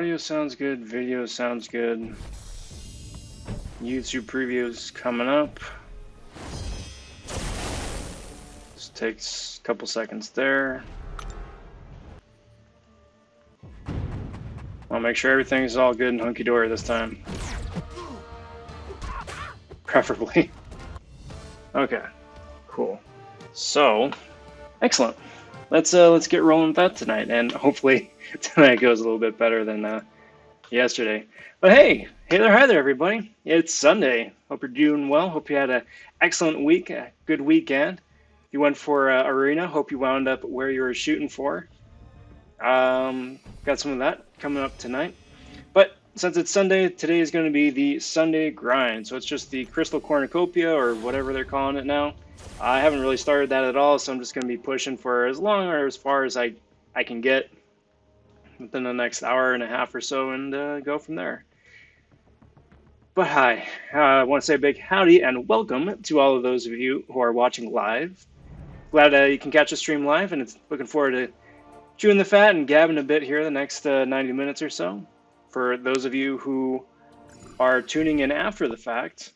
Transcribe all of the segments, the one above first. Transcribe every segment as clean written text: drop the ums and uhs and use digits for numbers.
Audio sounds good, video sounds good. YouTube previews coming up. Just takes a couple seconds there. I'll make sure everything's all good and hunky-dory this time. Preferably. Okay, cool. So, excellent. Let's get rolling with that tonight, and hopefully tonight goes a little bit better than yesterday. But hey there, hi there, everybody. It's Sunday. Hope you're doing well. Hope you had an excellent week, a good weekend. If you went for arena, hope you wound up where you were shooting for. Got some of that coming up tonight. But since it's Sunday, today is going to be the Sunday grind. So it's just the Crystal Cornucopia, or whatever they're calling it now. I haven't really started that at all, so I'm just going to be pushing for as long or as far as I can get within the next hour and a half or so, and go from there. But hi, I want to say a big howdy and welcome to all of those of you who are watching live. Glad you can catch the stream live, and it's looking forward to chewing the fat and gabbing a bit here the next 90 minutes or so. For those of you who are tuning in after the fact,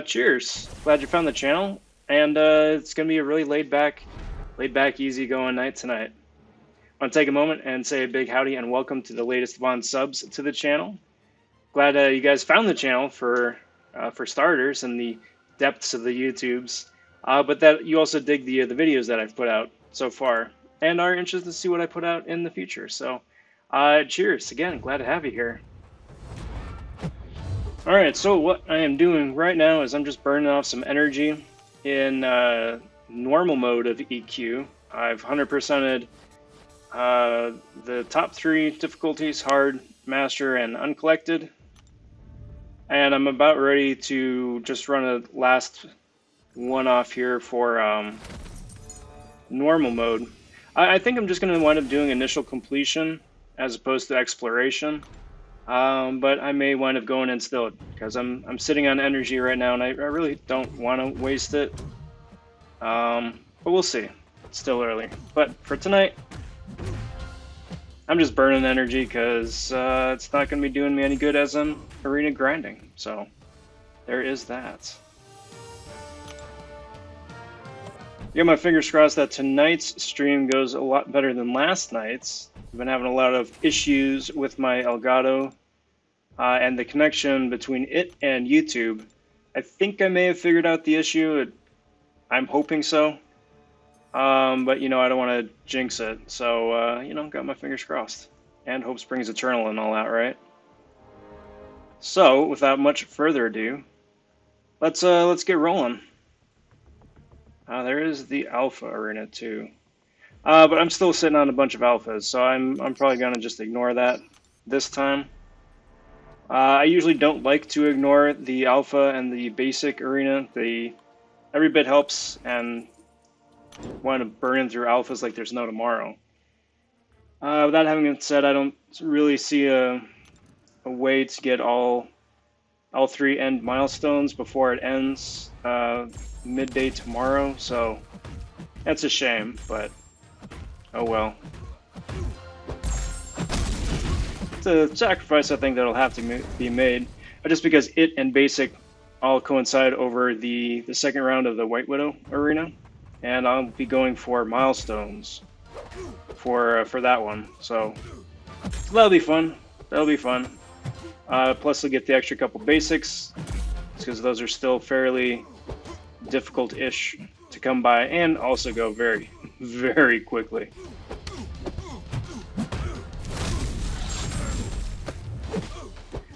cheers. Glad you found the channel, and it's going to be a really laid back, easygoing night tonight. I want to take a moment and say a big howdy and welcome to the latest Von subs to the channel. Glad you guys found the channel for starters in the depths of the YouTubes, but that you also dig the videos that I've put out so far and are interested to see what I put out in the future. So, cheers again. Glad to have you here. All right, so what I am doing right now is I'm just burning off some energy in normal mode of EQ. I've 100%ed the top 3 difficulties: hard, master, and uncollected. And I'm about ready to just run a last one off here for normal mode. I think I'm just going to wind up doing initial completion as opposed to exploration. But I may wind up going in still, because I'm sitting on energy right now, and I really don't want to waste it. But we'll see. It's still early. But for tonight, I'm just burning energy because it's not going to be doing me any good as I'm arena grinding. So there is that. Yeah, my fingers crossed that tonight's stream goes a lot better than last night's. I've been having a lot of issues with my Elgato and the connection between it and YouTube. I think I may have figured out the issue. I'm hoping so. But, you know, I don't want to jinx it. So, you know, got my fingers crossed. And hope springs eternal and all that, right? So, without much further ado, let's get rolling. There is the alpha arena too. But I'm still sitting on a bunch of alphas, so I'm probably going to just ignore that this time. I usually don't like to ignore the alpha and the basic arena. Every bit helps, and wind up burning through alphas like there's no tomorrow. With that having been said, I don't really see a way to get all 3 end milestones before it ends midday tomorrow, so that's a shame, but oh well. It's a sacrifice I think that'll have to be made, just because it and basic all coincide over the second round of the White Widow arena, and I'll be going for milestones for that one, so that'll be fun. That'll be fun. Plus, I'll get the extra couple basics, because those are still fairly difficult-ish to come by, and also go very, very quickly.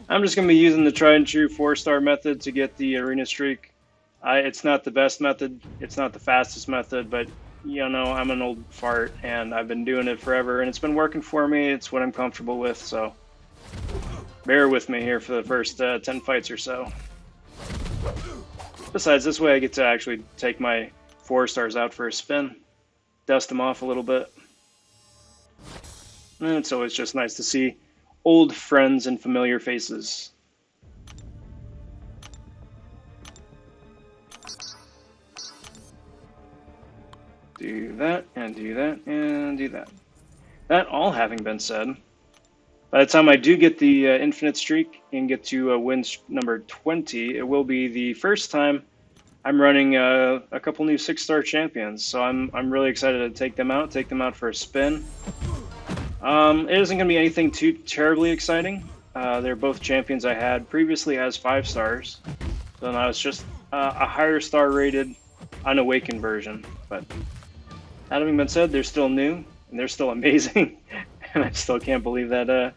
I'm just going to be using the tried and true 4-star method to get the arena streak. It's not the best method, it's not the fastest method, but you know, I'm an old fart and I've been doing it forever and it's been working for me. It's what I'm comfortable with, so bear with me here for the first 10 fights or so. Besides, this way I get to actually take my 4-stars out for a spin, dust them off a little bit. And it's always just nice to see old friends and familiar faces. Do that, and do that, and do that. That all having been said, By the time I do get the infinite streak and get to win number 20, it will be the first time I'm running a couple new 6-star champions. So I'm really excited to take them out for a spin. It isn't going to be anything too terribly exciting. They're both champions I had previously as 5 stars. So now it's just a higher star rated unawakened version. But that having been said, they're still new and they're still amazing. And I still can't believe that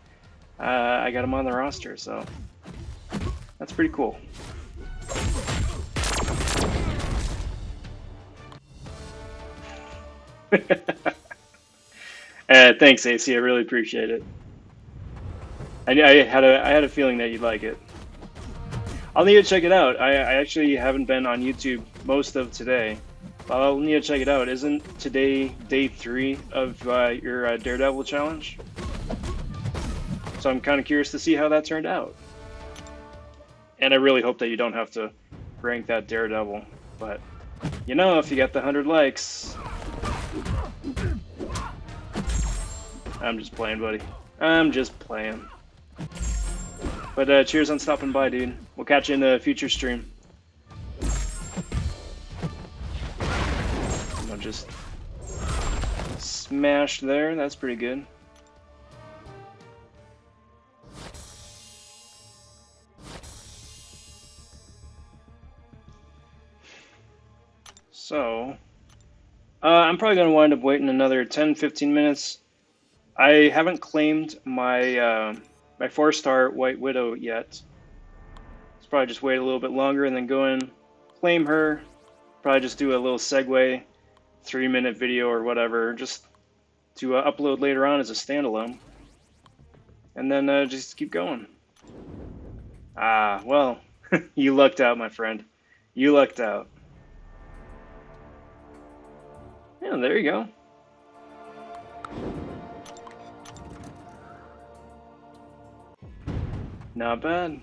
I got them on the roster. So that's pretty cool. Thanks, AC. I really appreciate it. I had a feeling that you'd like it. I'll need to check it out. I actually haven't been on YouTube most of today. I'll need to check it out. Isn't today day 3 of your Daredevil challenge? So I'm kind of curious to see how that turned out. And I really hope that you don't have to rank that Daredevil. But, you know, if you get the 100 likes... I'm just playing, buddy. I'm just playing. But cheers on stopping by, dude. We'll catch you in a future stream. I'll just smash there. That's pretty good. So, I'm probably going to wind up waiting another 10-15 minutes. I haven't claimed my my 4-star White Widow yet. Let's probably just wait a little bit longer and then go in, claim her. Probably just do a little segue, 3-minute video or whatever, just to upload later on as a standalone. And then just keep going. Ah, well, you lucked out, my friend. You lucked out. Yeah, there you go. Not bad.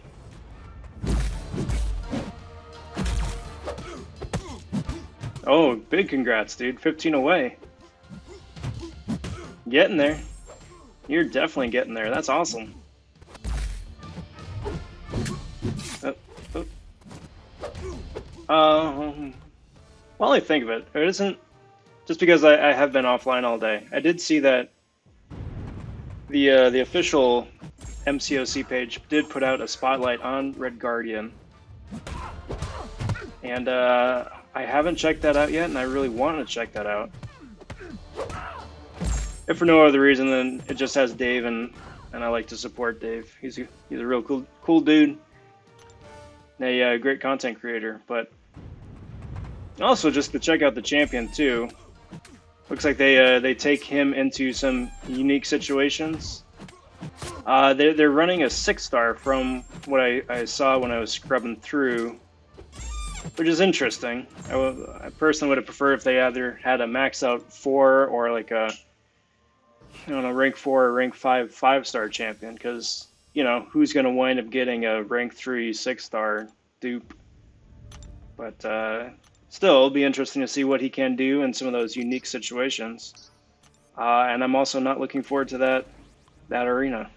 Oh, big congrats, dude. 15 away. Getting there. You're definitely getting there. That's awesome. While I think of it, it isn't just because I have been offline all day. I did see that the official MCOC page did put out a spotlight on Red Guardian, and I haven't checked that out yet, and I really want to check that out. If for no other reason than it just has Dave, and I like to support Dave. He's a real cool dude, and a great content creator. But also just to check out the champion too. Looks like they take him into some unique situations. They're running a 6-star from what I saw when I was scrubbing through, which is interesting. I personally would have preferred if they either had a max out 4 or like a, I don't know, rank 4 or rank 5 5-star champion, because, you know, who's going to wind up getting a rank 3 6-star dupe? But still, it'll be interesting to see what he can do in some of those unique situations. And I'm also not looking forward to that arena.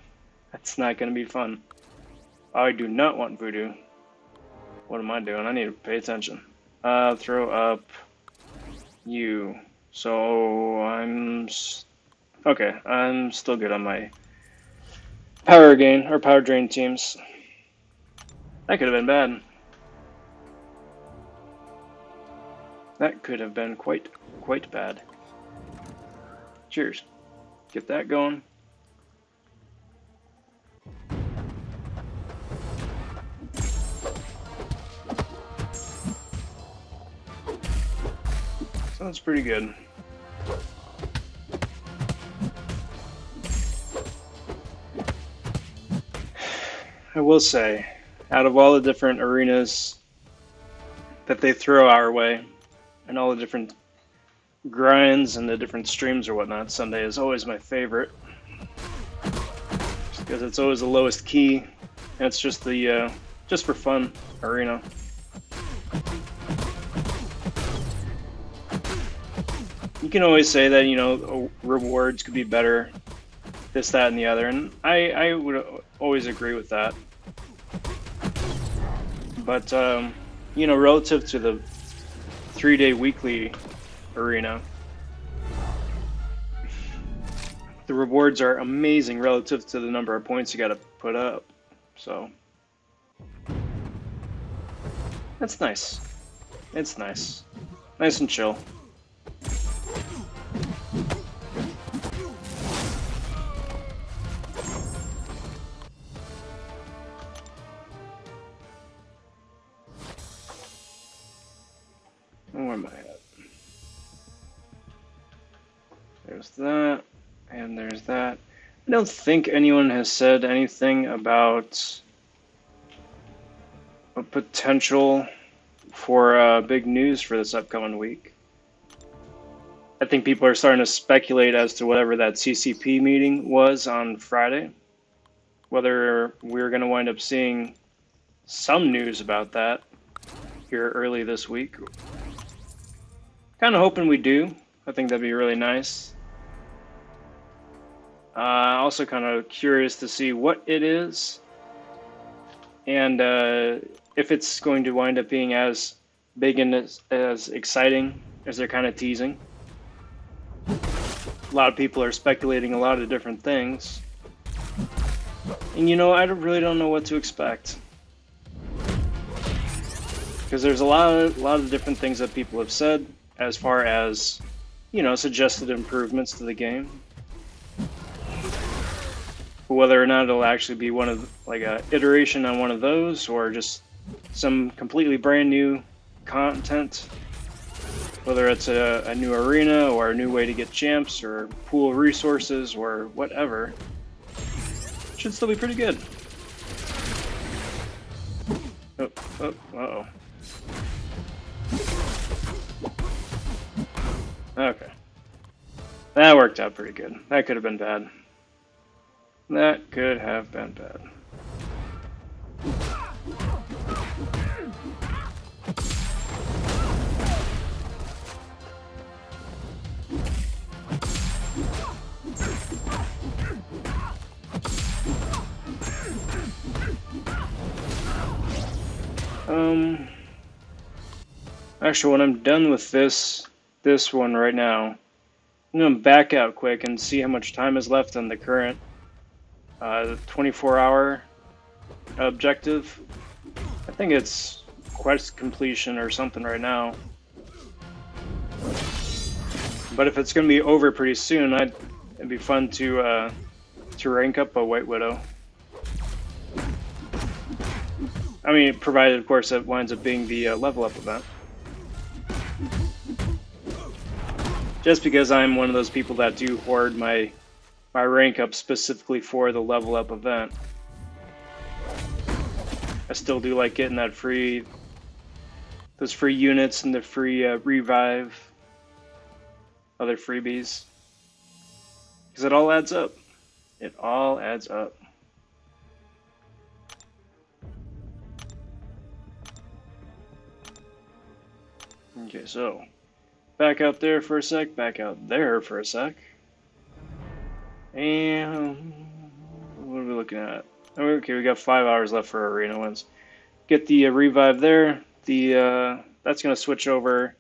That's not going to be fun. I do not want voodoo. What am I doing? I need to pay attention. Throw up you. So okay. I'm still good on my power gain or power drain teams. That could have been bad. That could have been quite bad. Cheers. Get that going. Sounds pretty good. I will say, out of all the different arenas that they throw our way, and all the different grinds and the different streams or whatnot, Sunday is always my favorite. Just because it's always the lowest key, and it's just the just for fun arena. You can always say that, you know, rewards could be better this, that, and the other, and I would always agree with that. But you know, relative to the 3-day weekly arena, the rewards are amazing relative to the number of points you got to put up. So that's nice. It's nice. Nice and chill. Where am I at? There's that, and there's that. I don't think anyone has said anything about a potential for big news for this upcoming week. I think people are starting to speculate as to whatever that CCP meeting was on Friday, whether we're going to wind up seeing some news about that here early this week. Kind of hoping we do. I think that'd be really nice. Also kind of curious to see what it is, and if it's going to wind up being as big and as exciting as they're kind of teasing. A lot of people are speculating a lot of different things, and you know, I really don't know what to expect, because there's a lot of different things that people have said as far as, you know, suggested improvements to the game. Whether or not it'll actually be one of, like, a iteration on one of those, or just some completely brand new content, whether it's a new arena or a new way to get champs or pool resources or whatever, should still be pretty good. Uh-oh. Okay. That worked out pretty good. That could have been bad. That could have been bad. Actually, when I'm done with this one right now, I'm gonna back out quick and see how much time is left on the current 24-hour objective. I think it's quest completion or something right now. But if it's going to be over pretty soon, it'd be fun to rank up a White Widow. I mean, provided, of course, it winds up being the level up event. Just because I'm one of those people that do hoard my rank up specifically for the level up event. I still do like getting that those free units and the free revive, other freebies, because it all adds up. It all adds up. Okay, so back out there for a sec, back out there for a sec. And what are we looking at? Okay, we got 5 hours left for arena wins. Get the revive there. That's gonna switch over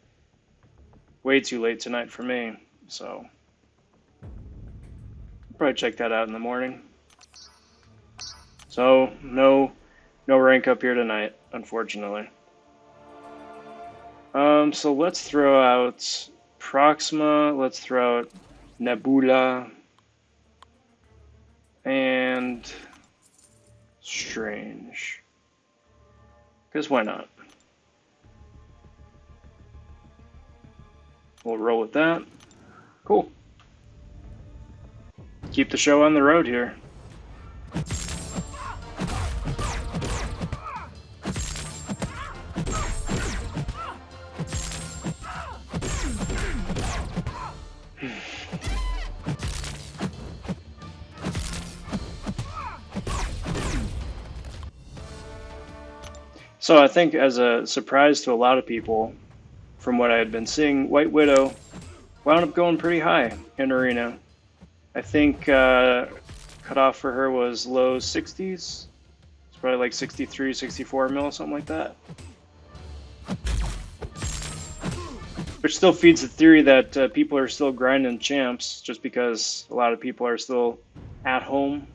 way too late tonight for me, so probably check that out in the morning. So no rank up here tonight, unfortunately. So let's throw out Proxima. Let's throw out Nebula. And Strange. Because why not? We'll roll with that. Cool. Keep the show on the road here. So I think, as a surprise to a lot of people, from what I had been seeing, White Widow wound up going pretty high in Arena. I think cutoff for her was low 60s. It's probably like 63, 64 mil, something like that. Which still feeds the theory that people are still grinding champs just because a lot of people are still at home.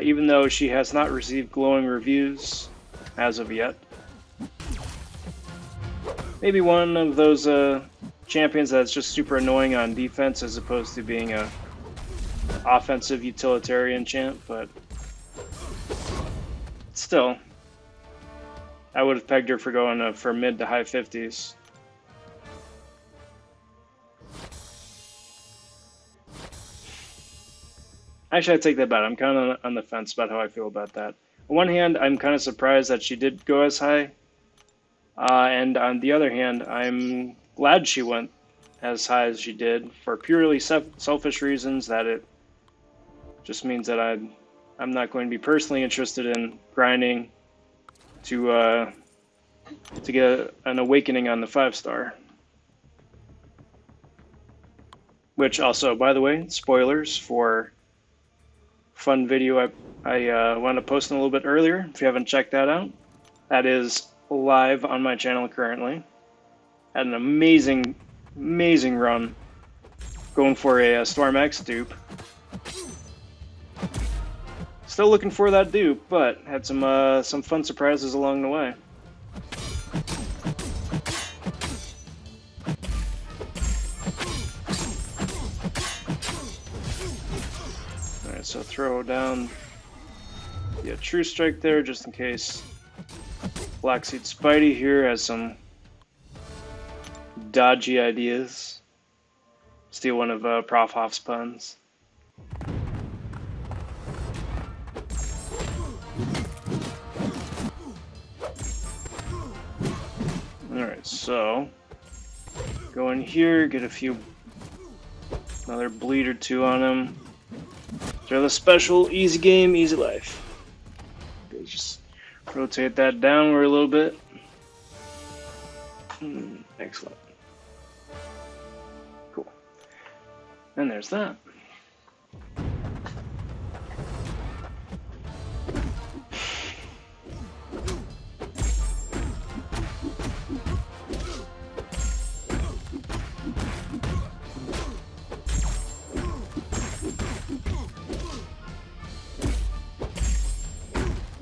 Even though she has not received glowing reviews as of yet. Maybe one of those champions that's just super annoying on defense as opposed to being a offensive utilitarian champ, but still, I would have pegged her for going for mid to high 50s. Actually, I take that back. I'm kind of on the fence about how I feel about that. On one hand, I'm kind of surprised that she did go as high. And on the other hand, I'm glad she went as high as she did for purely selfish reasons, that it just means that I'm not going to be personally interested in grinding to get an awakening on the 5-star. Which also, by the way, spoilers for fun video I wanted to post a little bit earlier. If you haven't checked that out, that is live on my channel currently. Had an amazing run going for a Storm X dupe. Still looking for that dupe, but had some fun surprises along the way. Alright, so throw down the True Strike there just in case Black Seed Spidey here has some dodgy ideas. Steal one of Prof Hoff's puns. Alright, so go in here, get another bleed or two on him. Throw the special, easy game, easy life. Okay, just rotate that downward a little bit. Excellent. Cool. And there's that.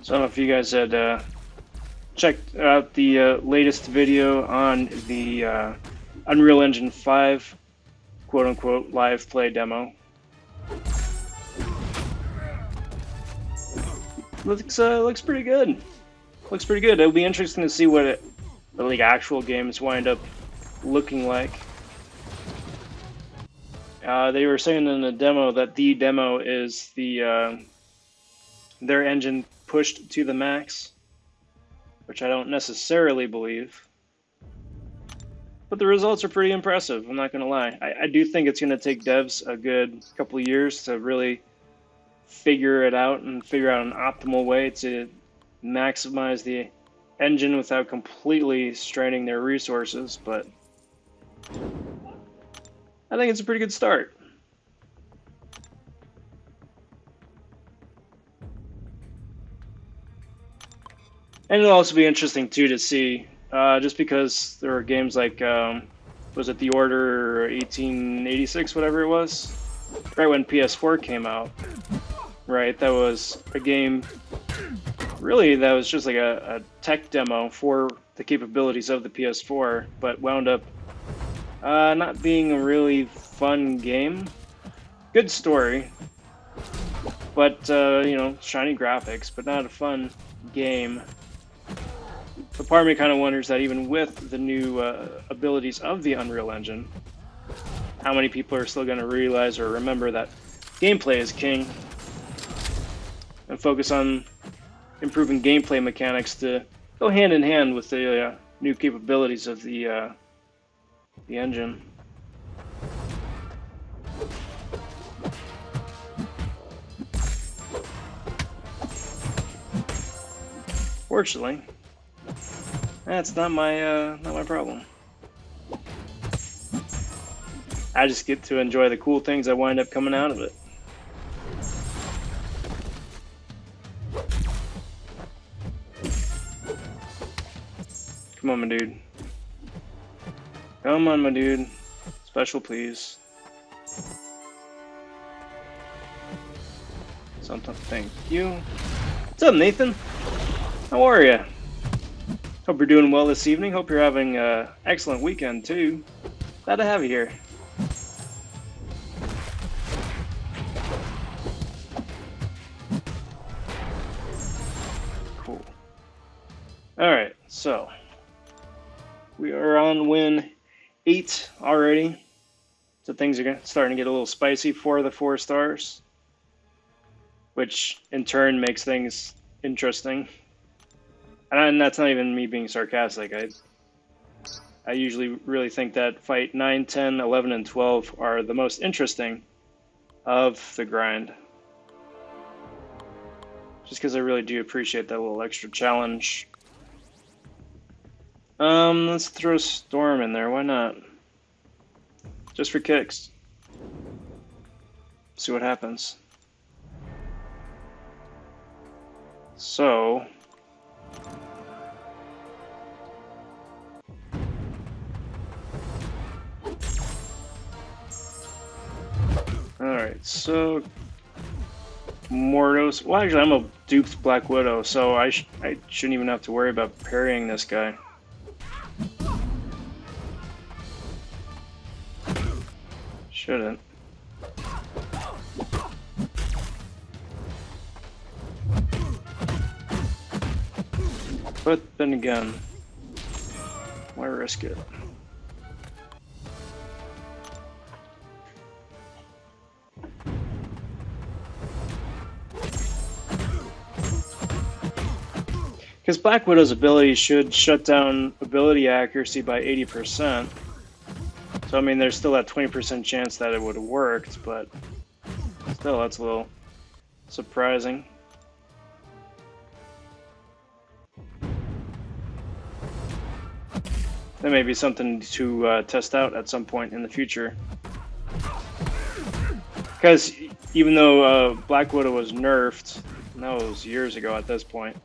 So I don't know if you guys had checked out the latest video on the Unreal Engine 5 quote-unquote live play demo. Looks pretty good. Looks pretty good. It'll be interesting to see what the like actual games wind up looking like. They were saying in the demo that the demo is their engine pushed to the max, which I don't necessarily believe. But the results are pretty impressive, I'm not going to lie. I do think it's going to take devs a good couple of years to really figure it out and figure out an optimal way to maximize the engine without completely straining their resources, but I think it's a pretty good start. And it'll also be interesting too to see, just because there were games like, was it The Order 1886, whatever it was, right when PS4 came out, right? That was a game, really, that was just like a tech demo for the capabilities of the PS4, but wound up not being a really fun game. Good story, but you know, shiny graphics, but not a fun game. But part of me kind of wonders that even with the new abilities of the Unreal Engine, how many people are still going to realize or remember that gameplay is king and focus on improving gameplay mechanics to go hand in hand with the new capabilities of the engine. Fortunately, that's not my problem. I just get to enjoy the cool things that wind up coming out of it. Come on, my dude. Come on, my dude. Special, please. Something. Thank you. What's up, Nathan? How are you? Hope you're doing well this evening. Hope you're having an excellent weekend, too. Glad to have you here. Cool. Alright, so we are on win 8 already. So things are starting to get a little spicy for the 4 stars, which in turn makes things interesting. And that's not even me being sarcastic. I usually really think that fight 9, 10, 11, and 12 are the most interesting of the grind. Just because I really do appreciate that little extra challenge. Let's throw Storm in there. Why not? Just for kicks. See what happens. So... Alright, so... Mordos. Well, actually, I'm a duped Black Widow, so I shouldn't even have to worry about parrying this guy. Shouldn't. But then again, why risk it? Because Black Widow's ability should shut down ability accuracy by 80%. So, I mean, there's still that 20% chance that it would have worked, but still, that's a little surprising. That may be something to test out at some point in the future. Because even though Black Widow was nerfed, and that was years ago at this point,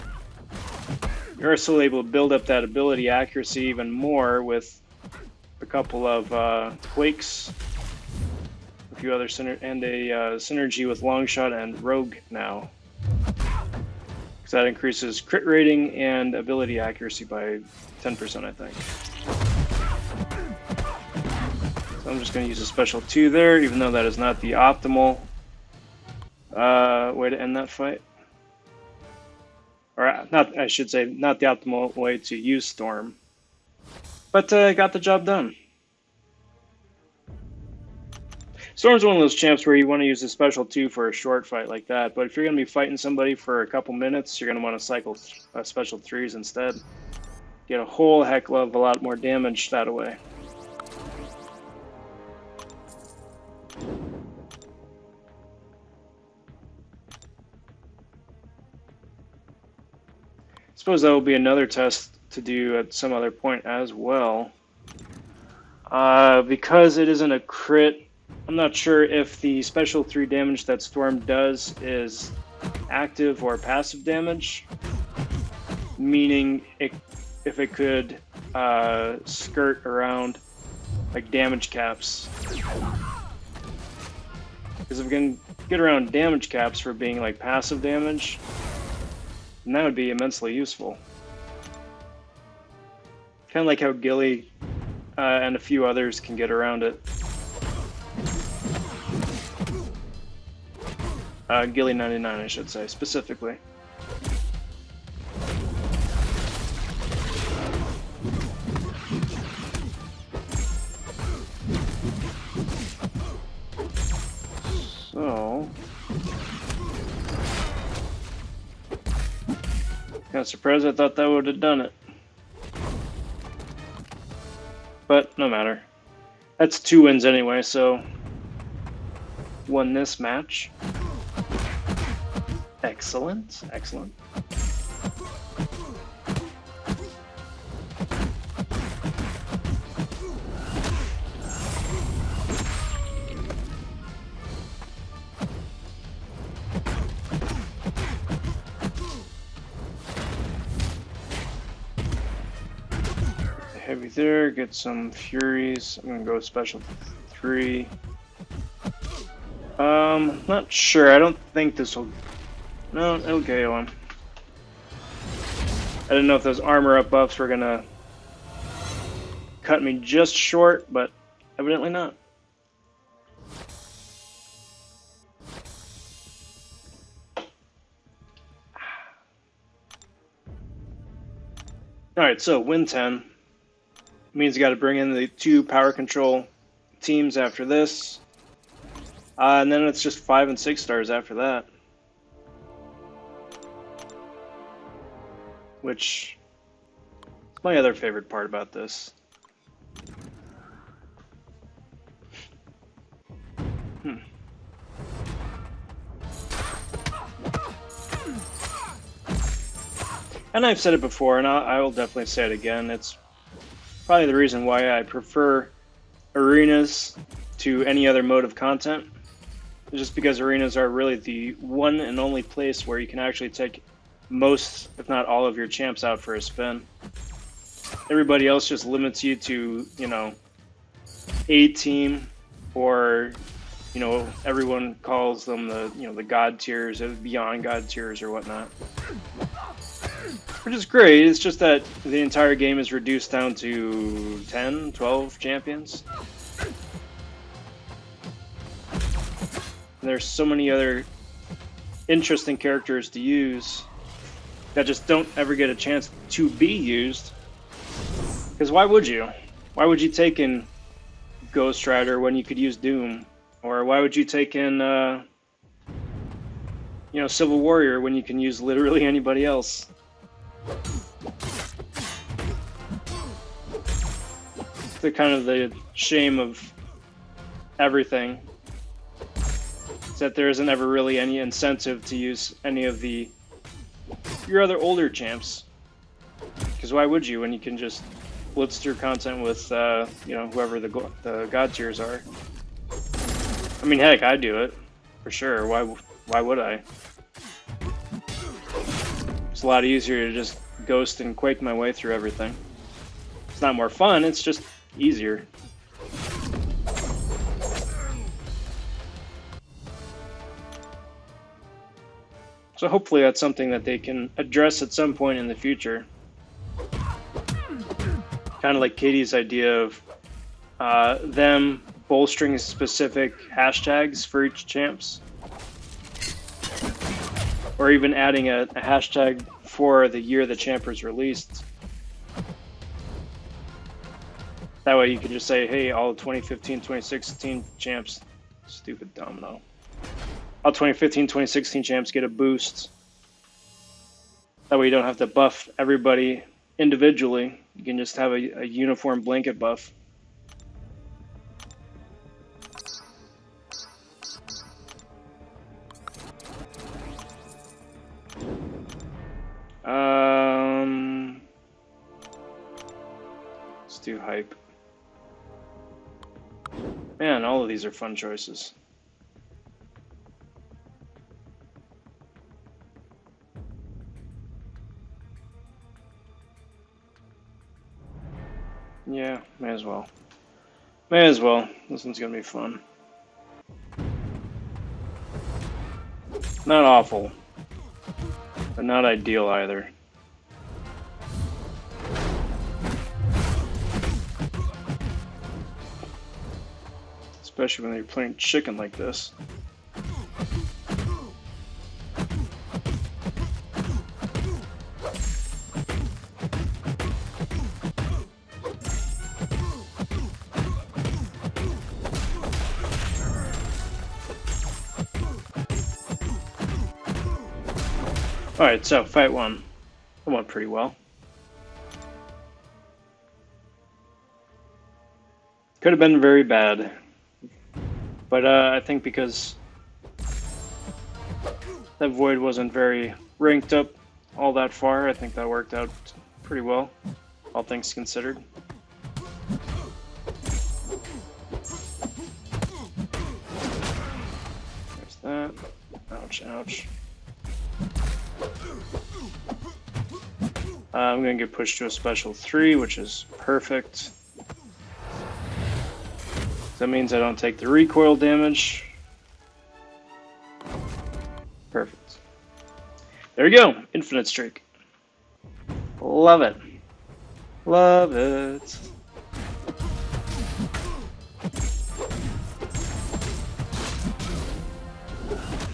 you're still able to build up that ability accuracy even more with a couple of Quakes, a few other synergy with Longshot and Rogue now. Because that increases crit rating and ability accuracy by 10%, I think. So I'm just going to use a special 2 there, even though that is not the optimal way to end that fight. Or not, I should say, not the optimal way to use Storm. But got the job done. Storm's one of those champs where you want to use a special 2 for a short fight like that, but if you're going to be fighting somebody for a couple minutes, you're going to want to cycle special 3s instead. Get a whole heck of a lot more damage that way. I suppose that will be another test to do at some other point as well. Because it isn't a crit, I'm not sure if the special 3 damage that Storm does is active or passive damage, meaning if it could skirt around like damage caps. Because if we can get around damage caps for being like passive damage, then that would be immensely useful. Kind of like how Gilly and a few others can get around it. Gilly 99, I should say, specifically. So... kind of surprised I thought that would have done it. But no matter. That's 2 wins anyway, so... won this match. Excellent, excellent. heavy there, get some furies. I'm gonna go special 3. Not sure. I don't think this will. No, it'll KO him. I didn't know if those armor up buffs were gonna cut me just short, but evidently not. Alright, so win 10 means you got to bring in the 2 power control teams after this. And then it's just 5 and 6 stars after that. Which is my other favorite part about this. And I've said it before, and I will definitely say it again. It's probably the reason why I prefer arenas to any other mode of content. It's just because arenas are really the one and only place where you can actually take most, if not all, of your champs out for a spin. Everybody else just limits you to, you know, a team, or, you know, everyone calls them the, you know, the god tiers, or beyond god tiers or whatnot. Which is great, it's just that the entire game is reduced down to 10, 12 champions. And there's so many other interesting characters to use that just don't ever get a chance to be used. Because why would you? Why would you take in Ghost Rider when you could use Doom? Or why would you take in, you know, Civil Warrior when you can use literally anybody else? The kind of the shame of everything is that there isn't ever really any incentive to use any of your other older champs. Because why would you when you can just blitz through content with you know, whoever the god tiers are? I mean, heck, I do it for sure. Why would I? It's a lot easier to just ghost and quake my way through everything. It's not more fun, it's just easier. So hopefully that's something that they can address at some point in the future. Kind of like Katie's idea of them bolstering specific hashtags for each champs. Or even adding a hashtag for the year the champ was released. That way you can just say, hey, all 2015, 2016 champs, stupid domino. All 2015, 2016 champs get a boost. That way you don't have to buff everybody individually. You can just have a uniform blanket buff. Let's do hype. Man, all of these are fun choices. Yeah, may as well. May as well. This one's gonna be fun. Not awful, but not ideal either. Especially when you're playing chicken like this. Alright, so fight 1. It went pretty well. Could have been very bad. But I think because that Void wasn't very ranked up all that far, I think that worked out pretty well, all things considered. There's that. Ouch, ouch. I'm going to get pushed to a special 3, which is Perfect. That means I don't take the recoil damage. Perfect. There we go. Infinite streak. Love it. Love it.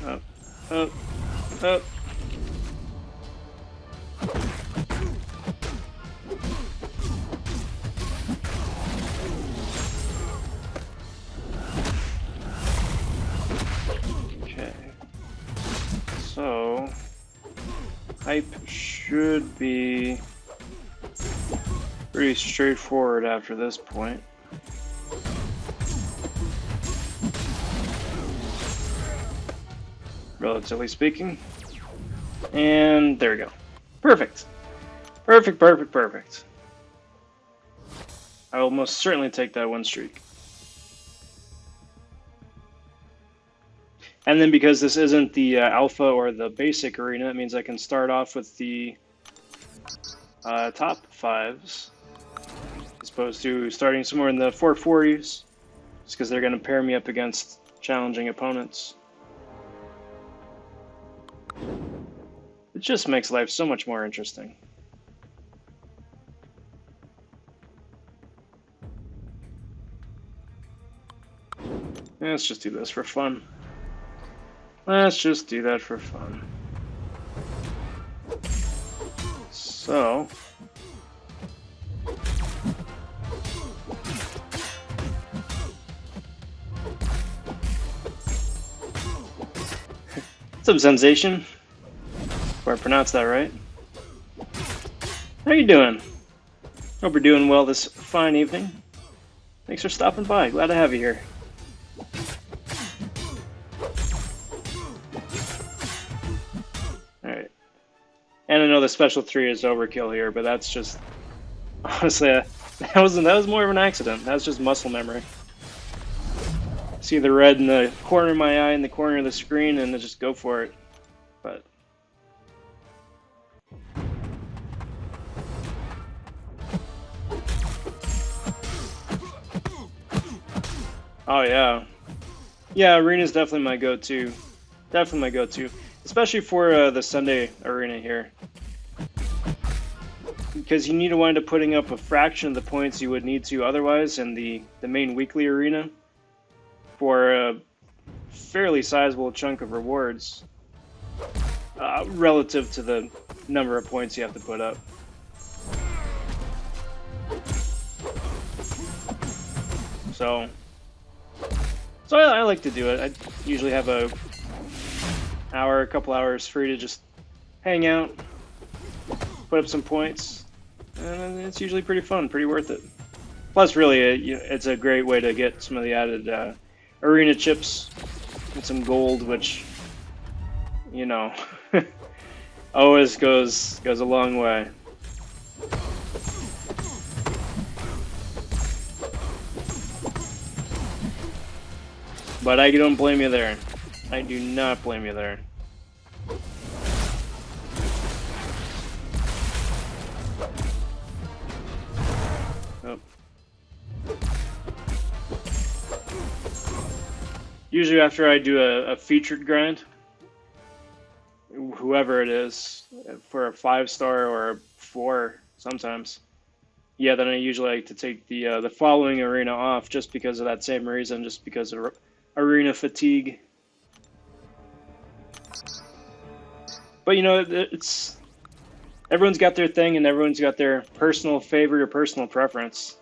Up, up, up. Okay. So, hype should be pretty straightforward after this point. Relatively speaking. And there we go. Perfect. Perfect, perfect, perfect. I will most certainly take that win streak. And then because this isn't the alpha or the basic arena, it means I can start off with the top 5s, as opposed to starting somewhere in the 440s, just because they're going to pair me up against challenging opponents. It just makes life so much more interesting. Let's just do this for fun. Let's just do that for fun. So... What's up, Sensation? If I pronounced that right. How you doing? Hope you're doing well this fine evening. Thanks for stopping by. Glad to have you here. Alright. And I know the special 3 is overkill here, but that's just... Honestly, that was more of an accident. That was just muscle memory. See the red in the corner of my eye, in the corner of the screen, and just go for it. But... Oh yeah. Yeah, arena's definitely my go-to. Definitely my go-to. Especially for the Sunday arena here. Because you need to wind up putting up a fraction of the points you would need to otherwise in the main weekly arena for a fairly sizable chunk of rewards relative to the number of points you have to put up. So I like to do it. I usually have a couple hours free to just hang out, put up some points, and it's usually pretty fun, pretty worth it. Plus, really, it's a great way to get some of the added arena chips and some gold, which, you know, always goes a long way. But I don't blame you there. I do not blame you there. Oh. Usually after I do a featured grind, whoever it is, for a 5-star or a 4 sometimes, yeah, then I usually like to take the following arena off just because of that same reason, just because of arena fatigue. But you know, it's everyone's got their thing and everyone's got their personal favorite or personal preference.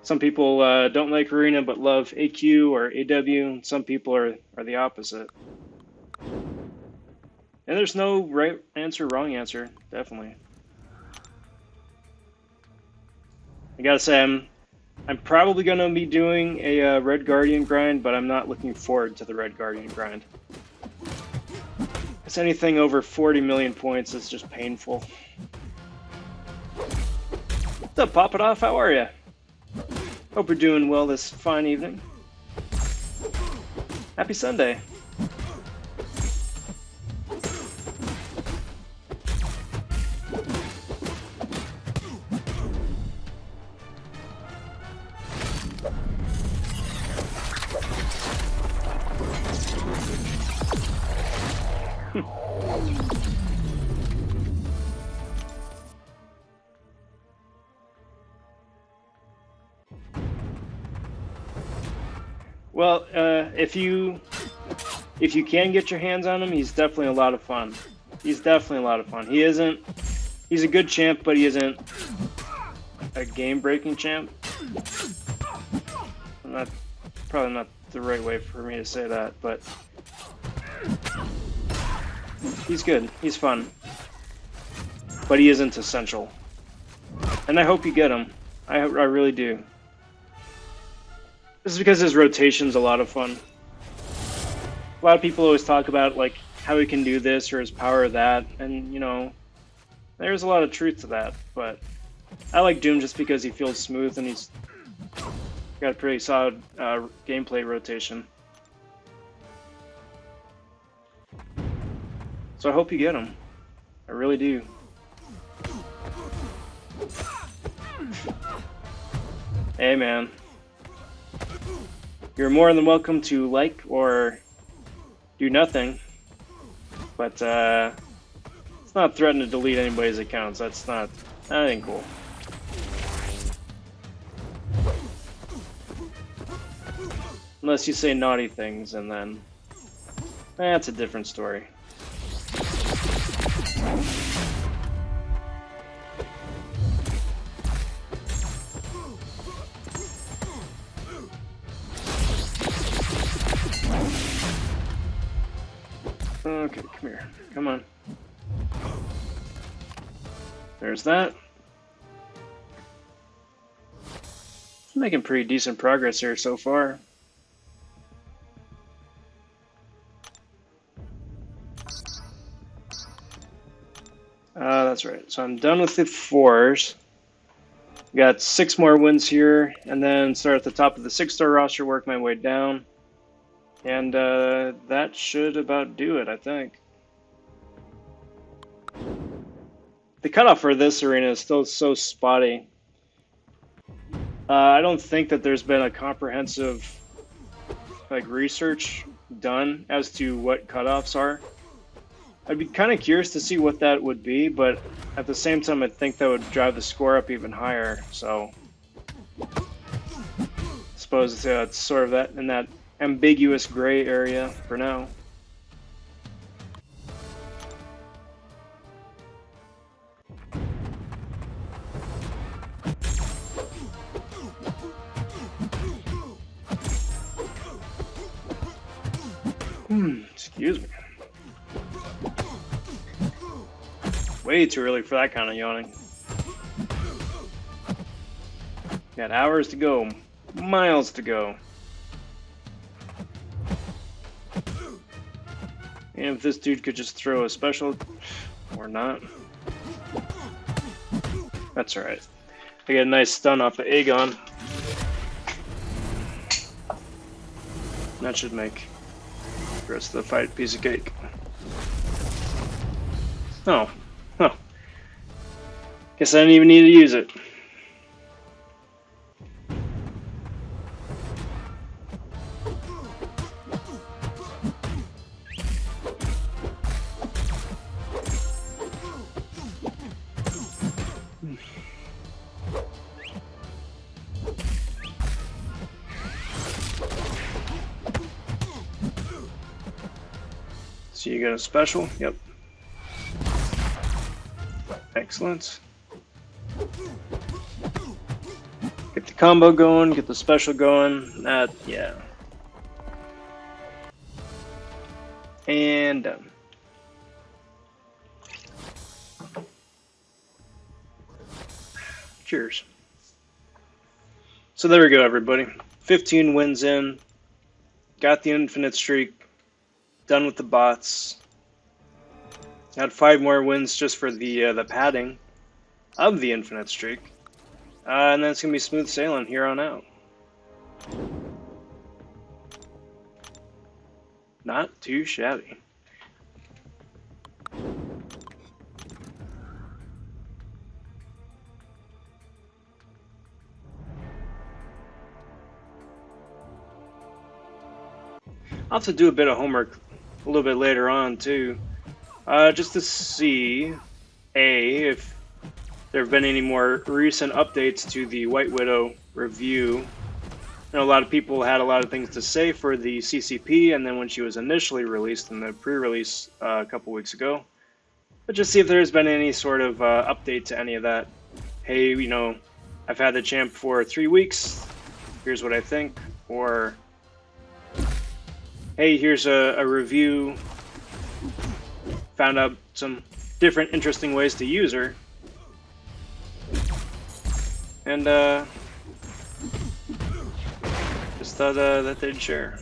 Some people don't like arena but love AQ or AW. Some people are the opposite. And there's no right answer, wrong answer, definitely. I gotta say, I'm probably gonna be doing a Red Guardian grind, but I'm not looking forward to the Red Guardian grind. It's anything over 40 million points is just painful. What's up, Pop It Off? How are you? Hope you're doing well this fine evening. Happy Sunday. Well, if you can get your hands on him, he's definitely a lot of fun. He's definitely a lot of fun. He's a good champ, but he isn't a game-breaking champ. Probably not the right way for me to say that, but he's good. He's fun, but he isn't essential. And I hope you get him. I really do. This is because his rotation's a lot of fun. A lot of people always talk about like how he can do this or his power of that, and you know, there's a lot of truth to that. But I like Doom just because he feels smooth and he's got a pretty solid gameplay rotation. So I hope you get him. I really do. Hey man, you're more than welcome to like or do nothing, but it's not threatening to delete anybody's accounts. That ain't cool. Unless you say naughty things, and then that's a different story. Okay, come here. Come on. There's that. Making pretty decent progress here so far. That's right. So I'm done with the 4s. Got 6 more wins here, and then start at the top of the 6-star roster, work my way down. And that should about do it, I think. The cutoff for this arena is still so spotty. I don't think that there's been a comprehensive research done as to what cutoffs are. I'd be kind of curious to see what that would be, but at the same time, I think that would drive the score up even higher. So, I suppose it's sort of that in that ambiguous gray area for now. Excuse me. Way too early for that kind of yawning. Got hours to go, miles to go. And if this dude could just throw a special, or not. That's alright. I get a nice stun off of Aegon. That should make the rest of the fight a piece of cake. Oh. Huh. Guess I didn't even need to use it. So you got a special? Yep. Excellent. Get the combo going, get the special going. Yeah. And done. Cheers. So there we go, everybody. 15 wins in. Got the infinite streak. Done with the bots. Had 5 more wins just for the padding of the infinite streak. And then it's going to be smooth sailing here on out. Not too shabby. I'll have to do a bit of homework a little bit later on too. just to see, if there have been any more recent updates to the White Widow review. I know a lot of people had a lot of things to say for the CCP, and then when she was initially released in the pre-release a couple weeks ago. But just see if there's been any sort of update to any of that. Hey, I've had the champ for 3 weeks. Here's what I think. Or, hey, here's a review. Found out some different interesting ways to use her. And just thought that they'd share.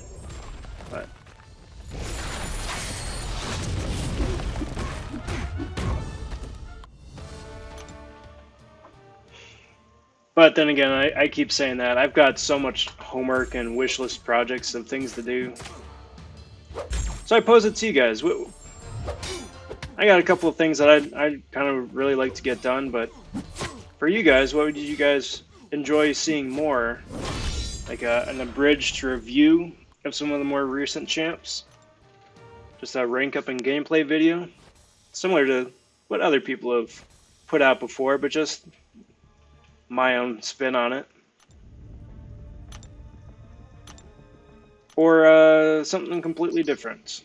But then again, I keep saying that. I've got so much homework and wish list projects of things to do. So I pose it to you guys. I got a couple of things that I kind of really like to get done, but for you guys, what would you guys enjoy seeing more? Like an abridged review of some of the more recent champs? Just a rank up and gameplay video? Similar to what other people have put out before, but just my own spin on it. Or something completely different.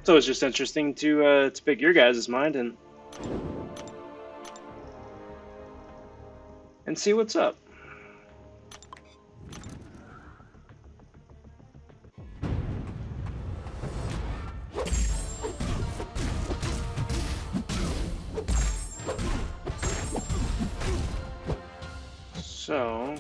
So it's just interesting to pick your guys' mind and see what's up. So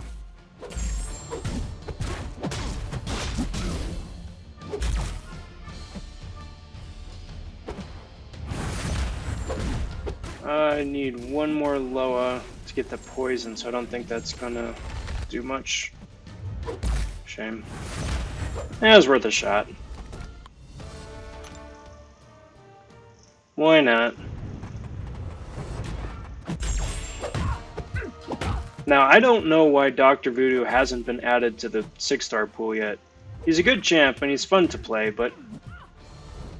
I need one more Loa to get the poison, so I don't think that's gonna do much. Shame. It was worth a shot. Why not? Now, I don't know why Dr. Voodoo hasn't been added to the 6-star pool yet. He's a good champ and he's fun to play, but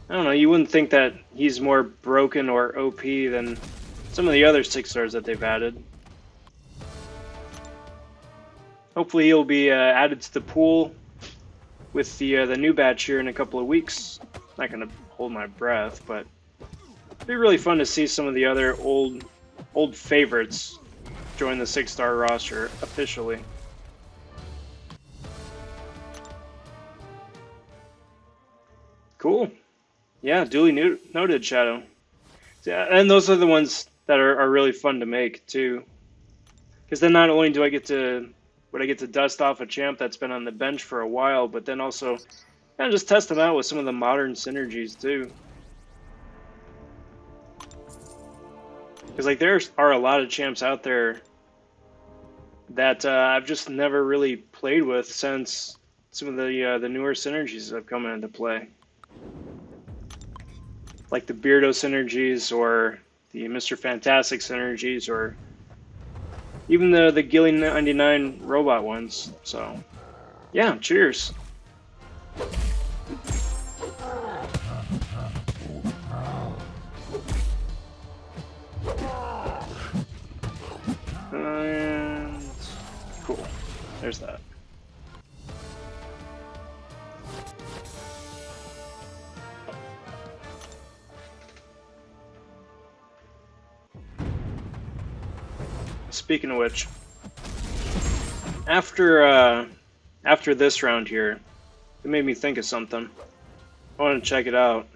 I don't know, you wouldn't think that he's more broken or OP than some of the other 6-stars that they've added. Hopefully he'll be added to the pool with the new batch here in a couple of weeks. Not gonna hold my breath, but it'd be really fun to see some of the other old favorites join the 6-star roster officially. Cool. Yeah, duly noted, Shadow. Yeah, and those are the ones that are really fun to make too. Because then not only do I get to dust off a champ that's been on the bench for a while, but then also just test them out with some of the modern synergies too. Because like there are a lot of champs out there that I've just never really played with since some of the newer synergies have come into play, like the Beardo synergies or the Mr. Fantastic synergies, or even the Gilly 99 robot ones. So, yeah, cheers. And cool. There's that. Speaking of which, after this round here, it made me think of something. I want to check it out.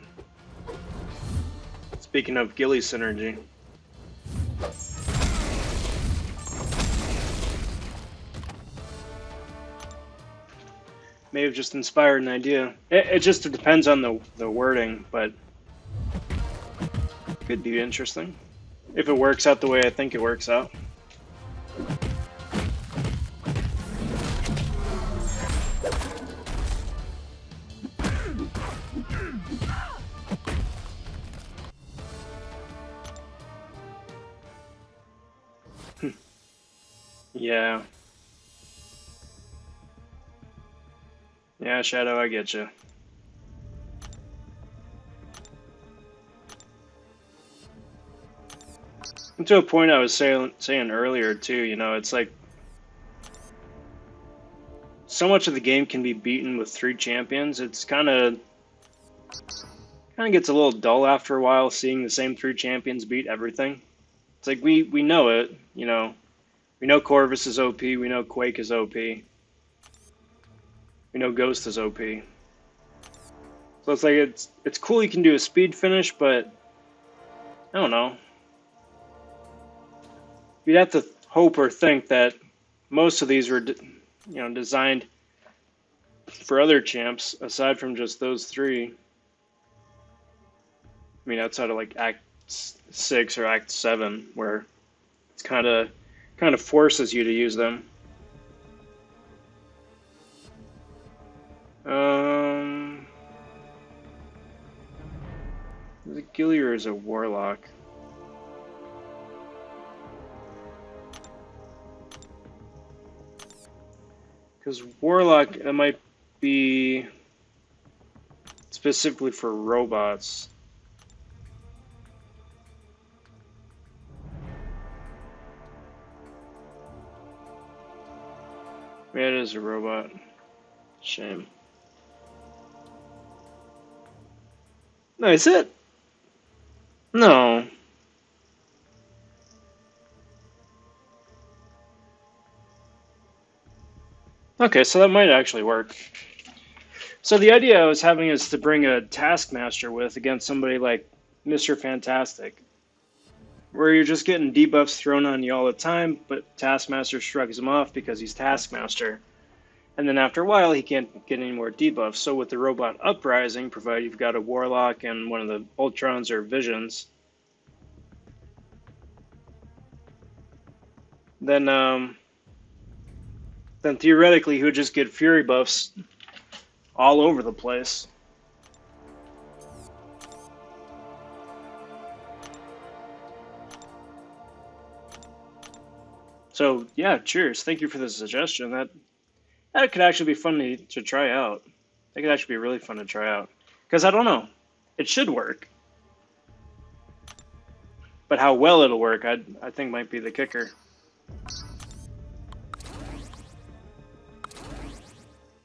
Speaking of Gilly synergy. May have just inspired an idea. It just depends on the wording, but it could be interesting. If it works out the way I think it works out. Yeah. Yeah, Shadow, I get you. And to a point I was saying earlier too, you know, it's like so much of the game can be beaten with 3 champions. It's kind of gets a little dull after a while seeing the same 3 champions beat everything. It's like we know it, you know. We know Corvus is OP, we know Quake is OP. We know Ghost is OP. So it's like it's cool you can do a speed finish, but I don't know. You'd have to hope or think that most of these were, you know, designed for other champs aside from just those 3. I mean, outside of like Act 6 or Act 7, where it's kind of forces you to use them. Is it Gilly or is it Warlock? Because Warlock, it might be specifically for robots. Yeah, it is a robot. Shame. No, is it? No. Okay, so that might actually work. So the idea I was having is to bring a Taskmaster with against somebody like Mr. Fantastic, where you're just getting debuffs thrown on you all the time, but Taskmaster shrugs him off because he's Taskmaster. And then after a while, he can't get any more debuffs. So with the Robot Uprising, provided you've got a Warlock and one of the Ultrons or Visions, then theoretically he would just get Fury buffs all over the place. So yeah, cheers. Thank you for the suggestion. That could actually be fun to try out. That could actually be really fun to try out. Because I don't know. It should work. But how well it'll work, I think might be the kicker.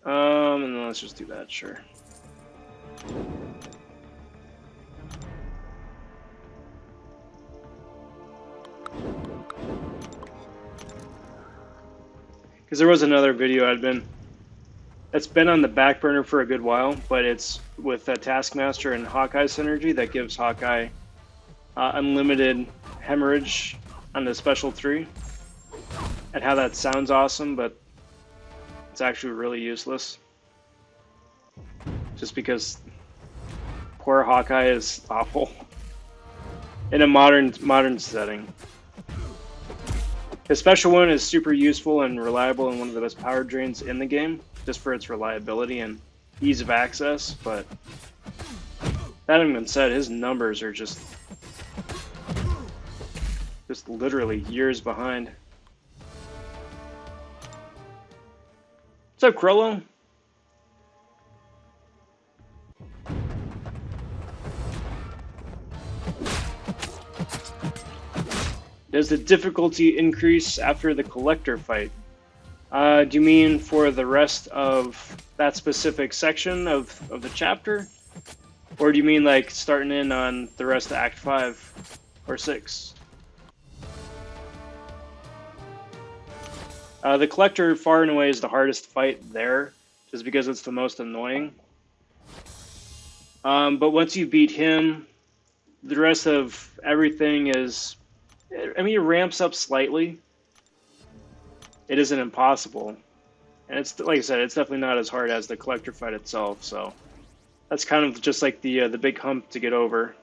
And then let's just do that, sure. Because there was another video that's been on the back burner for a good while, but it's with Taskmaster and Hawkeye synergy that gives Hawkeye unlimited hemorrhage on the special 3. And how that sounds awesome, but it's actually really useless. Just because poor Hawkeye is awful in a modern setting. His special one is super useful and reliable and one of the best power drains in the game, just for its reliability and ease of access, but that having been said, his numbers are just literally years behind. What's up, Krollo? Does the difficulty increase after the collector fight? Do you mean for the rest of that specific section of the chapter? Or do you mean like starting in on the rest of Act 5 or 6? The collector far and away is the hardest fight there, just because it's the most annoying. But once you beat him, the rest of everything is, I mean, it ramps up slightly. It isn't impossible. And it's, like I said, it's definitely not as hard as the collector fight itself, so that's kind of just like the big hump to get over.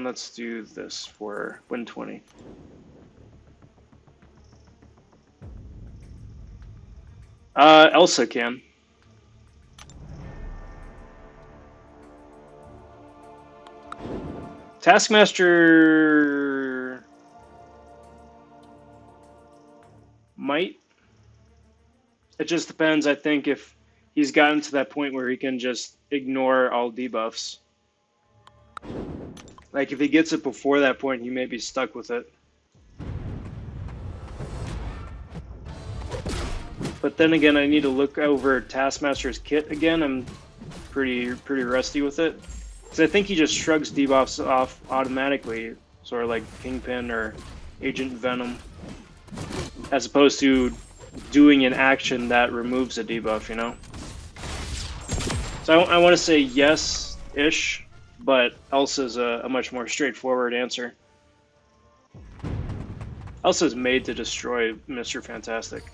Let's do this for win 20. Elsa can. Taskmaster might. It just depends, I think, if he's gotten to that point where he can just ignore all debuffs. Like, if he gets it before that point, he may be stuck with it. But then again, I need to look over Taskmaster's kit again. I'm pretty rusty with it. Because I think he just shrugs debuffs off automatically, sort of like Kingpin or Agent Venom, as opposed to doing an action that removes a debuff, you know? So I want to say yes-ish, but Elsa's a much more straightforward answer. Elsa's made to destroy Mr. Fantastic.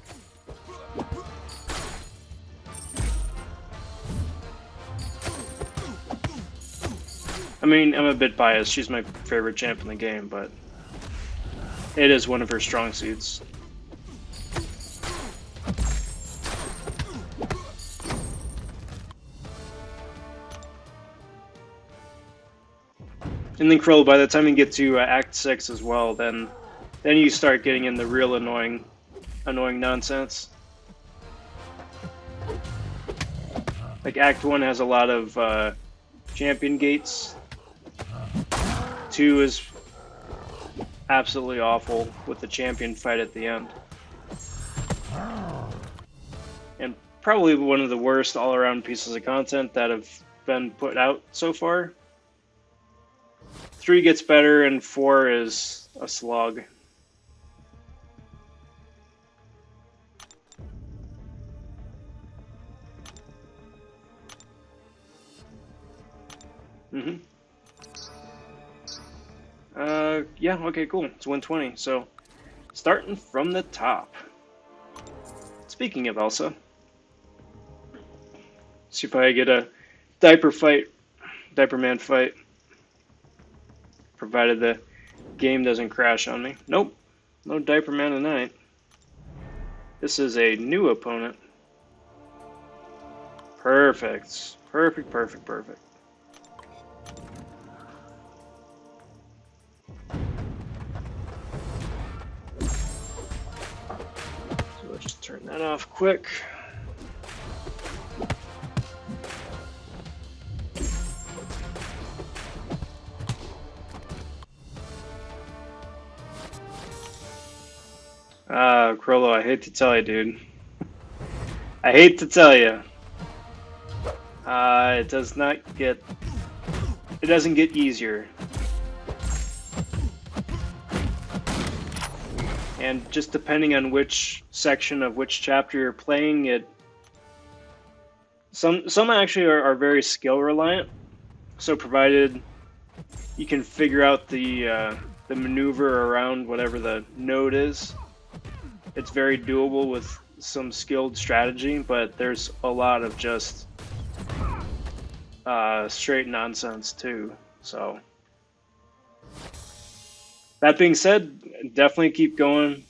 I mean, I'm a bit biased. She's my favorite champ in the game, but it is one of her strong suits. And then Krill, by the time you get to Act 6 as well, then you start getting in the real annoying nonsense. Like, Act 1 has a lot of champion gates. 2 is absolutely awful with the champion fight at the end. And probably one of the worst all-around pieces of content that have been put out so far. 3 gets better, and 4 is a slog. Yeah, okay, cool. It's 120, so starting from the top. Speaking of Elsa, see if I get a Diaper Man fight, provided the game doesn't crash on me. Nope, no Diaper Man tonight. This is a new opponent. Perfect. So let's just turn that off quick. Krollo, I hate to tell you, dude. I hate to tell you. It doesn't get easier. And just depending on which section of which chapter you're playing, some actually are very skill reliant. So provided you can figure out the maneuver around whatever the node is, it's very doable with some skilled strategy. But there's a lot of just straight nonsense too. So that being said, definitely keep going,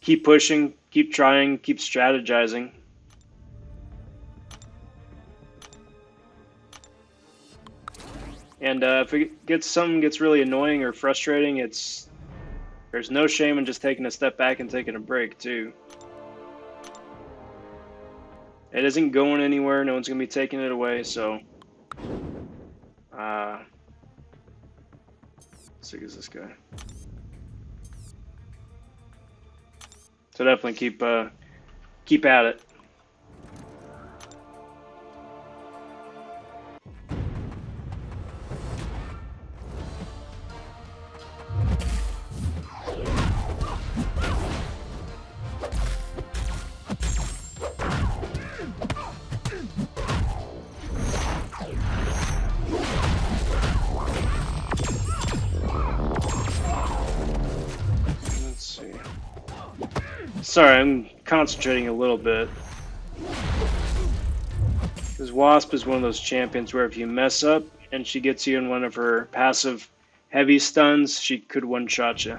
keep pushing, keep trying, keep strategizing. And if something gets really annoying or frustrating, there's no shame in just taking a step back and taking a break too. It isn't going anywhere. No one's gonna be taking it away. So, how sick is this guy? So definitely keep at it. Sorry, I'm concentrating a little bit. Because Wasp is one of those champions where if you mess up and she gets you in one of her passive heavy stuns, she could one-shot you.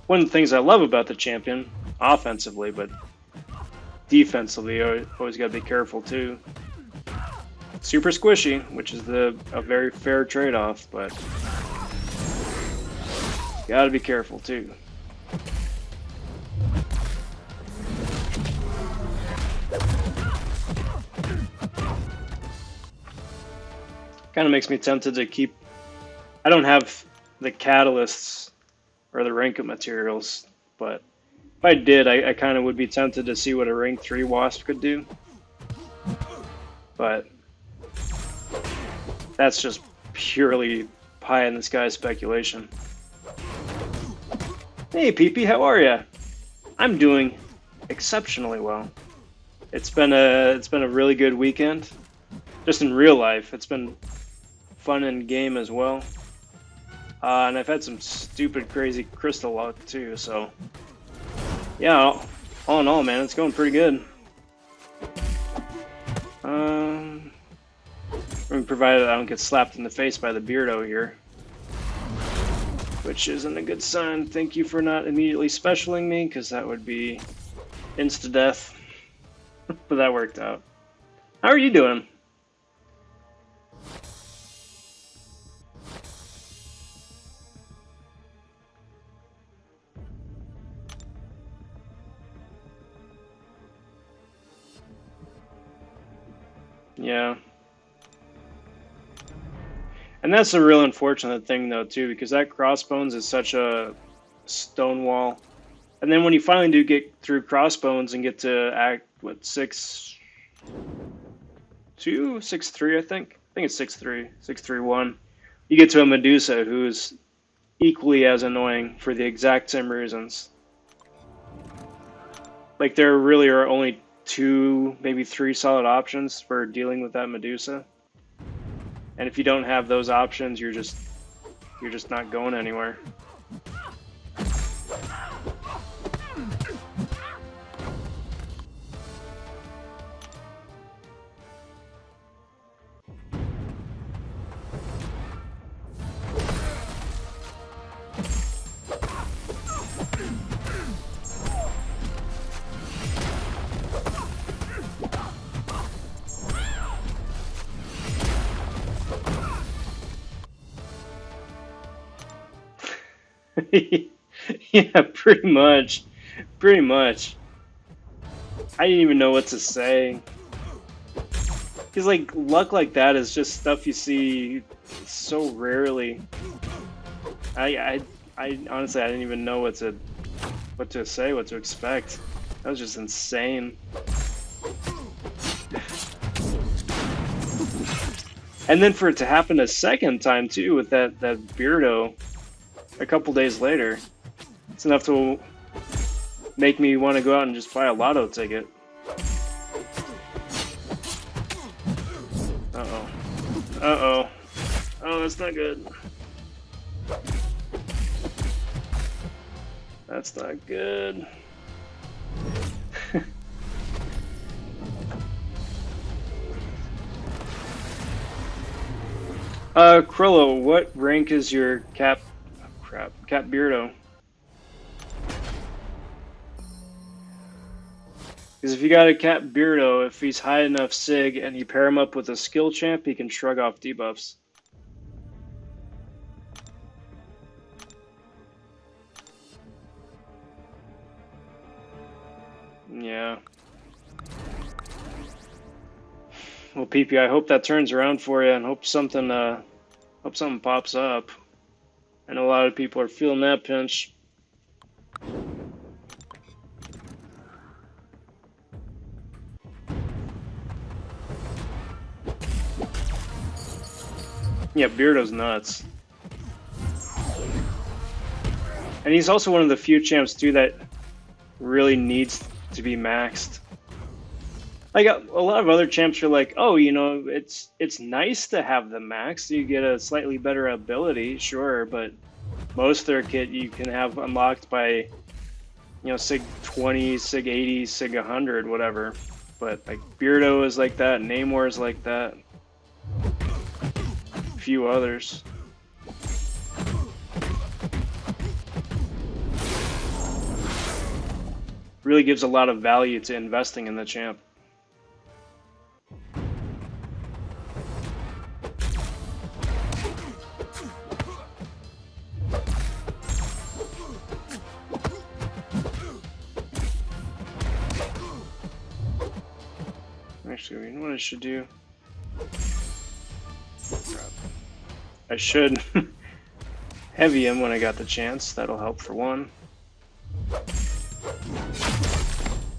One of the things I love about the champion, offensively, but defensively, you always got to be careful too. Super squishy, which is a very fair trade-off, but got to be careful too. Kind of makes me tempted to keep. I don't have the catalysts or the rank up materials, but if I did, I kind of would be tempted to see what a rank 3 wasp could do. But that's just purely pie in the sky speculation. Hey, PP, how are ya? I'm doing exceptionally well. It's been a really good weekend, just in real life. It's been fun in game as well, and I've had some stupid, crazy crystal luck too. So yeah, all in all, man, it's going pretty good. Provided I don't get slapped in the face by the Beardo here, which isn't a good sign. Thank you for not immediately specialing me, because that would be insta-death. But that worked out. How are you doing? Yeah. And that's a real unfortunate thing, though, too, because that crossbones is such a stonewall. And then when you finally do get through crossbones and get to act, what, 6-2? 6-3, I think? I think it's 6-3, 6-3-1. You get to a Medusa who's equally as annoying for the exact same reasons. Like, there really are only 2, maybe 3 solid options for dealing with that Medusa. And if you don't have those options, you're just not going anywhere. Yeah, pretty much. Pretty much. I didn't even know what to say. Because, like, luck like that is just stuff you see so rarely. I honestly, I didn't even know what to say, what to expect. That was just insane. And then for it to happen a second time, too, with that Beardo a couple days later, it's enough to make me want to go out and just buy a lotto ticket. Uh-oh. Uh-oh. Oh, that's not good. That's not good. Krillo, what rank is your Cap Beardo? Because if you got a Cap Beardo, if he's high enough Sig and you pair him up with a skill champ, he can shrug off debuffs. Yeah. Well, PP, I hope that turns around for you, and hope something pops up. I know a lot of people are feeling that pinch. Yeah, Beardo's nuts. And he's also one of the few champs, too, that really needs to be maxed. Like, a lot of other champs are like, oh, you know, it's nice to have them maxed. You get a slightly better ability, sure, but most of their kit you can have unlocked by, you know, Sig 20, Sig 80, Sig 100, whatever. But, like, Beardo is like that, Namor is like that. A few others. Really gives a lot of value to investing in the champ. Actually, you know what I should do? Grab I should heavy him when I got the chance. That'll help for one.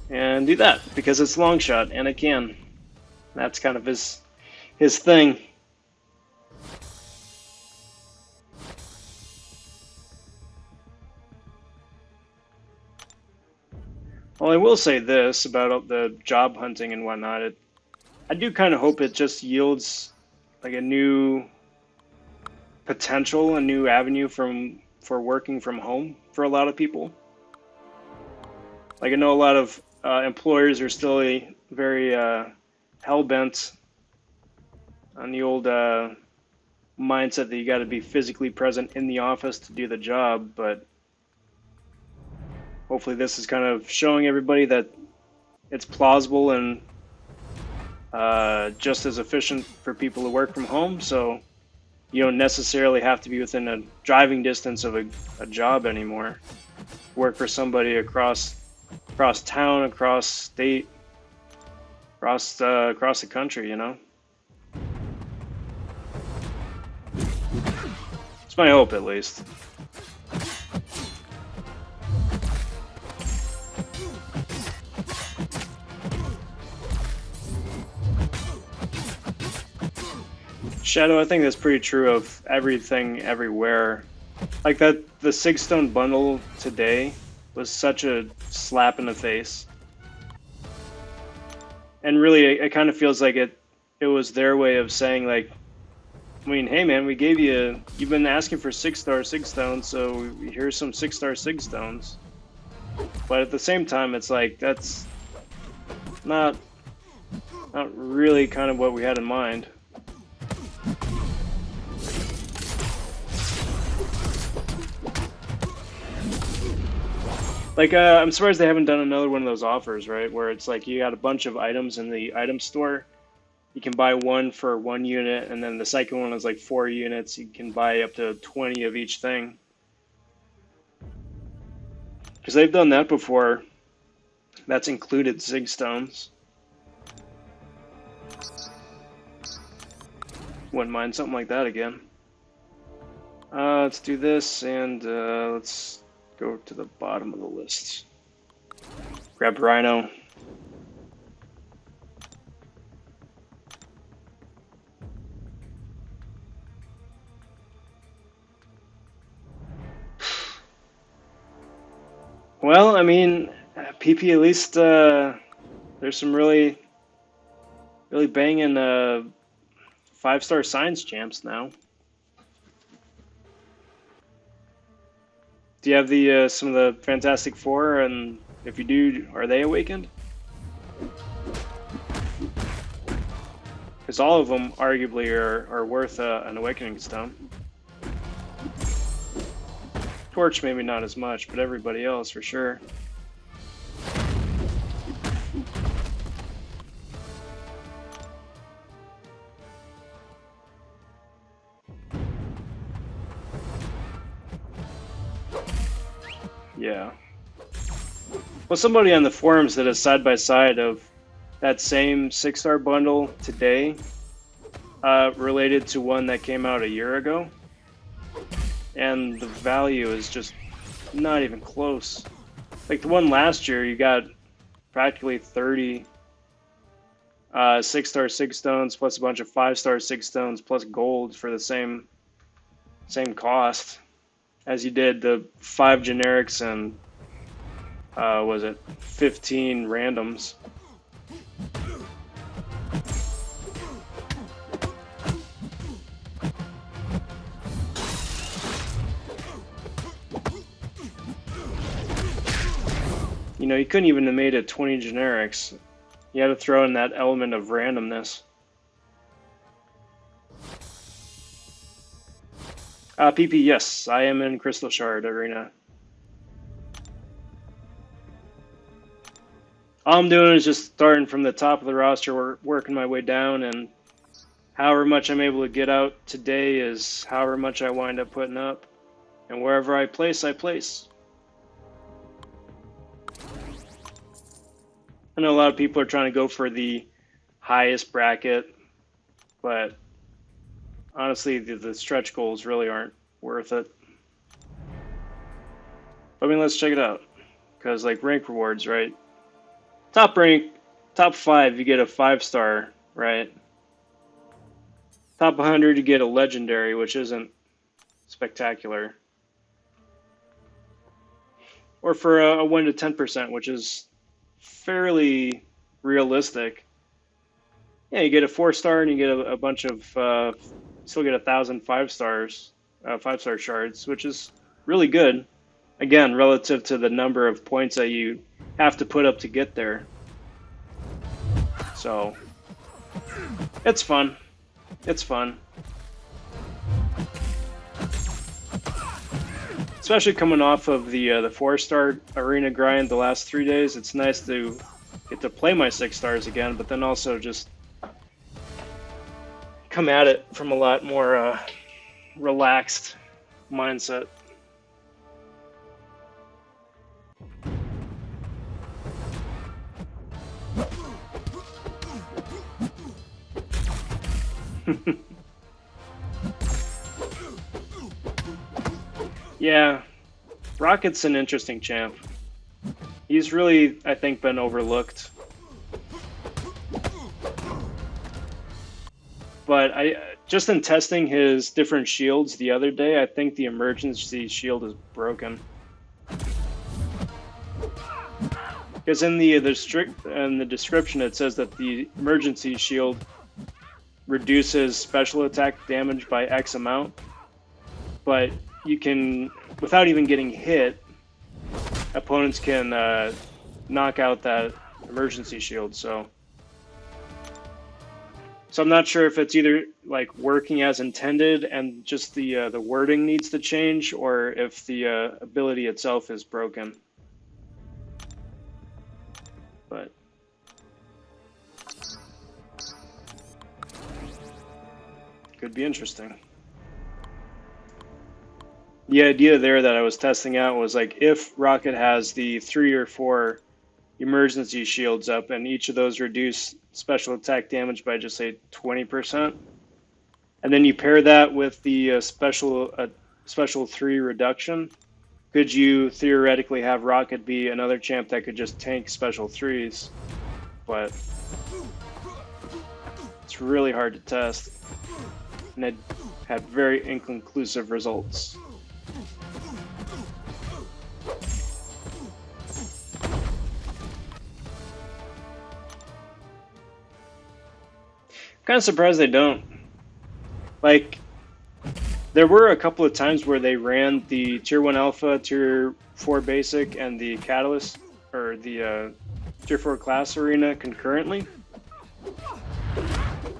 And do that, because it's long shot, and it can. That's kind of his thing. Well, I will say this about the job hunting and whatnot. I do kind of hope it just yields like a new potential, a new avenue for working from home for a lot of people. Like I know a lot of employers are still very hell bent on the old mindset that you got to be physically present in the office to do the job, but hopefully this is kind of showing everybody that it's plausible and just as efficient for people to work from home, so you don't necessarily have to be within a driving distance of a job anymore. Work for somebody across town, across state, across the country, you know? It's my hope, at least. Shadow, I think that's pretty true of everything, everywhere. Like the Sigstone bundle today was such a slap in the face. And really, it kind of feels like it was their way of saying, like, I mean, hey man, we gave you've been asking for 6-star Sigstones, so here's some 6-star Sigstones. But at the same time, it's like, that's not really kind of what we had in mind. Like, I'm surprised they haven't done another one of those offers, right? Where it's like you got a bunch of items in the item store. You can buy one for 1 unit, and then the second one is like 4 units. You can buy up to 20 of each thing. Because they've done that before. That's included Sigstones. Wouldn't mind something like that again. Let's do this, and let's go to the bottom of the list. Grab Rhino. Well, I mean, PP at least there's some really banging 5-star science champs now. Do you have the some of the Fantastic Four, and if you do, are they awakened? Because all of them arguably are worth an awakening stone. Torch maybe not as much, but everybody else for sure. Yeah. Well, somebody on the forums did a side-by-side of that same 6-star bundle today related to one that came out a year ago. And the value is just not even close. Like the one last year, you got practically 30 6-star Sigstones plus a bunch of 5-star Sigstones plus gold for the same cost as you did the 5 generics and was it 15 randoms. You know, you couldn't even have made it 20 generics. You had to throw in that element of randomness. PP, yes, I am in Crystal Shard Arena. All I'm doing is just starting from the top of the roster, working my way down, and however much I'm able to get out today is however much I wind up putting up. And wherever I place, I place. I know a lot of people are trying to go for the highest bracket, but honestly, the stretch goals really aren't worth it. I mean, let's check it out. Because, like, rank rewards, right? Top rank, top 5, you get a 5-star, right? Top 100, you get a legendary, which isn't spectacular. Or for a 1 to 10%, which is fairly realistic. Yeah, you get a 4-star and you get a bunch of, still get 1,000 5-stars, 5-star shards, which is really good. Again, relative to the number of points that you have to put up to get there. So, it's fun. It's fun. Especially coming off of the 4-star arena grind the last 3 days, it's nice to get to play my 6 stars again, but then also just come at it from a lot more relaxed mindset. Yeah, Rocket's an interesting champ. He's really, I think, been overlooked. But just in testing his different shields the other day, I think the emergency shield is broken. Because in the description it says that the emergency shield reduces special attack damage by X amount, but you can, without even getting hit, opponents can knock out that emergency shield. So I'm not sure if it's either like working as intended and just the wording needs to change, or if the ability itself is broken. But could be interesting. The idea there that I was testing out was like, if Rocket has the 3 or 4 emergency shields up and each of those reduce special attack damage by just say 20%, and then you pair that with the special 3 reduction, could you theoretically have Rocket be another champ that could just tank special 3s? But it's really hard to test, and it had very inconclusive results. Kind of surprised they don't. Like, there were a couple of times where they ran the Tier 1 Alpha, Tier 4 Basic, and the Catalyst, or the Tier 4 Class Arena concurrently.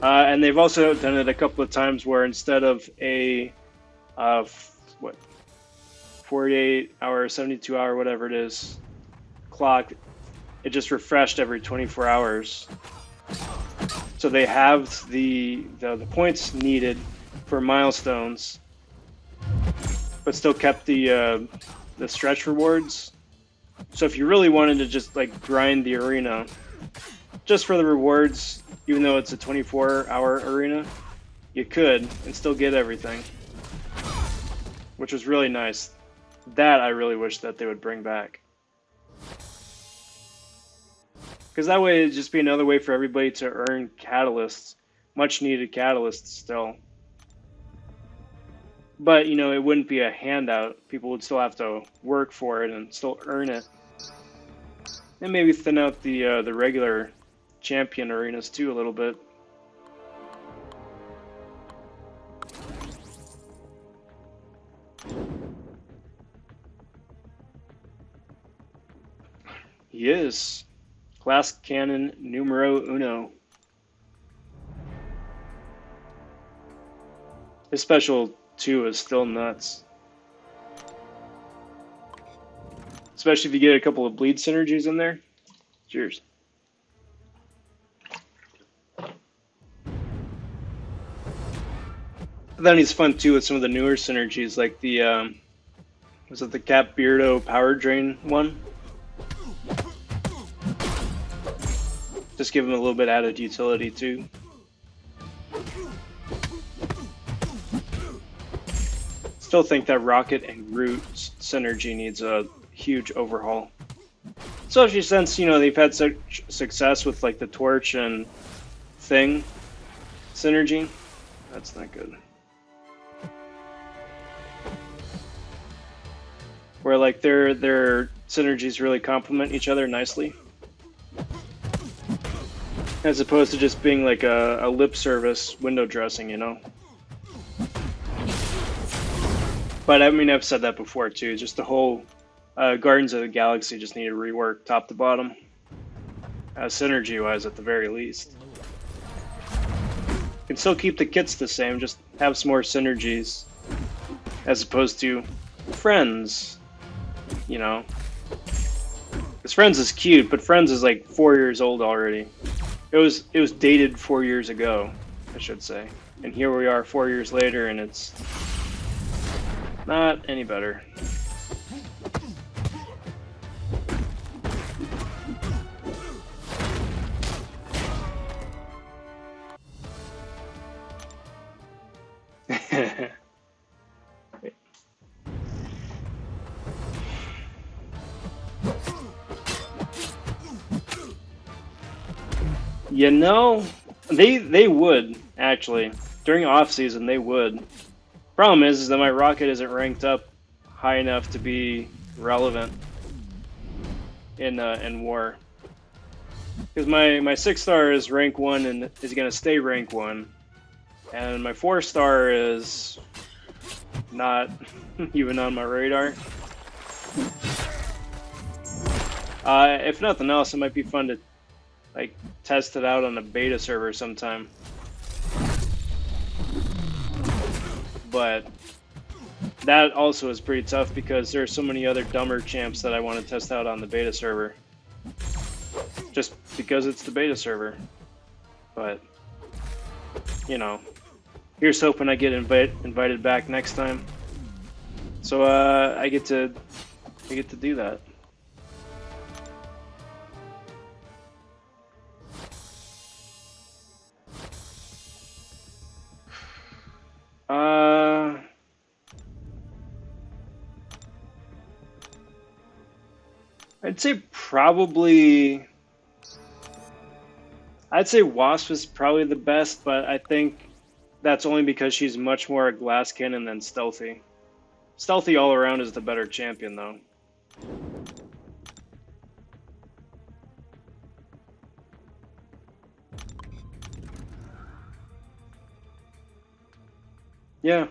And they've also done it a couple of times where instead of a, 48-hour, 72-hour, whatever it is, clock, it just refreshed every 24 hours. So they have the points needed for milestones, but still kept the stretch rewards. So if you really wanted to just like grind the arena just for the rewards, even though it's a 24-hour arena, you could and still get everything, which was really nice. That I really wish that they would bring back. Because that way it'd just be another way for everybody to earn catalysts, much needed catalysts still. But, you know, it wouldn't be a handout. People would still have to work for it and still earn it. And maybe thin out the regular champion arenas too a little bit. He is. Class Cannon numero uno. His special 2 is still nuts. Especially if you get a couple of bleed synergies in there. Cheers. Then he's fun too with some of the newer synergies, like the was it the Cap Beardo Power Drain one? Just give him a little bit added utility too. Still think that Rocket and Groot synergy needs a huge overhaul. Especially since, you know, they've had such success with like the Torch and Thing synergy. That's not good. Where like their synergies really complement each other nicely. As opposed to just being like a lip service window dressing, you know? But I mean, I've said that before too. Just the whole Guardians of the Galaxy just needed rework top to bottom. Synergy-wise, at the very least. You can still keep the kits the same, just have some more synergies. As opposed to Friends, you know? Because Friends is cute, but Friends is like 4 years old already. It was dated 4 years ago, I should say. And here we are 4 years later, and it's not any better. You know, they would actually during off season they would. Problem is that my Rocket isn't ranked up high enough to be relevant in war. Because my 6-star is rank 1 and is gonna stay rank 1, and my 4-star is not even on my radar. If nothing else, it might be fun to like test it out on a beta server sometime. But that also is pretty tough because there are so many other dumber champs that I want to test out on the beta server. Just because it's the beta server. But, you know, here's hoping I get invited back next time. So I get to do that. I'd say probably. I'd say Wasp is probably the best, but I think that's only because she's much more a glass cannon than Stealthy. Stealthy all around is the better champion, though. Yeah.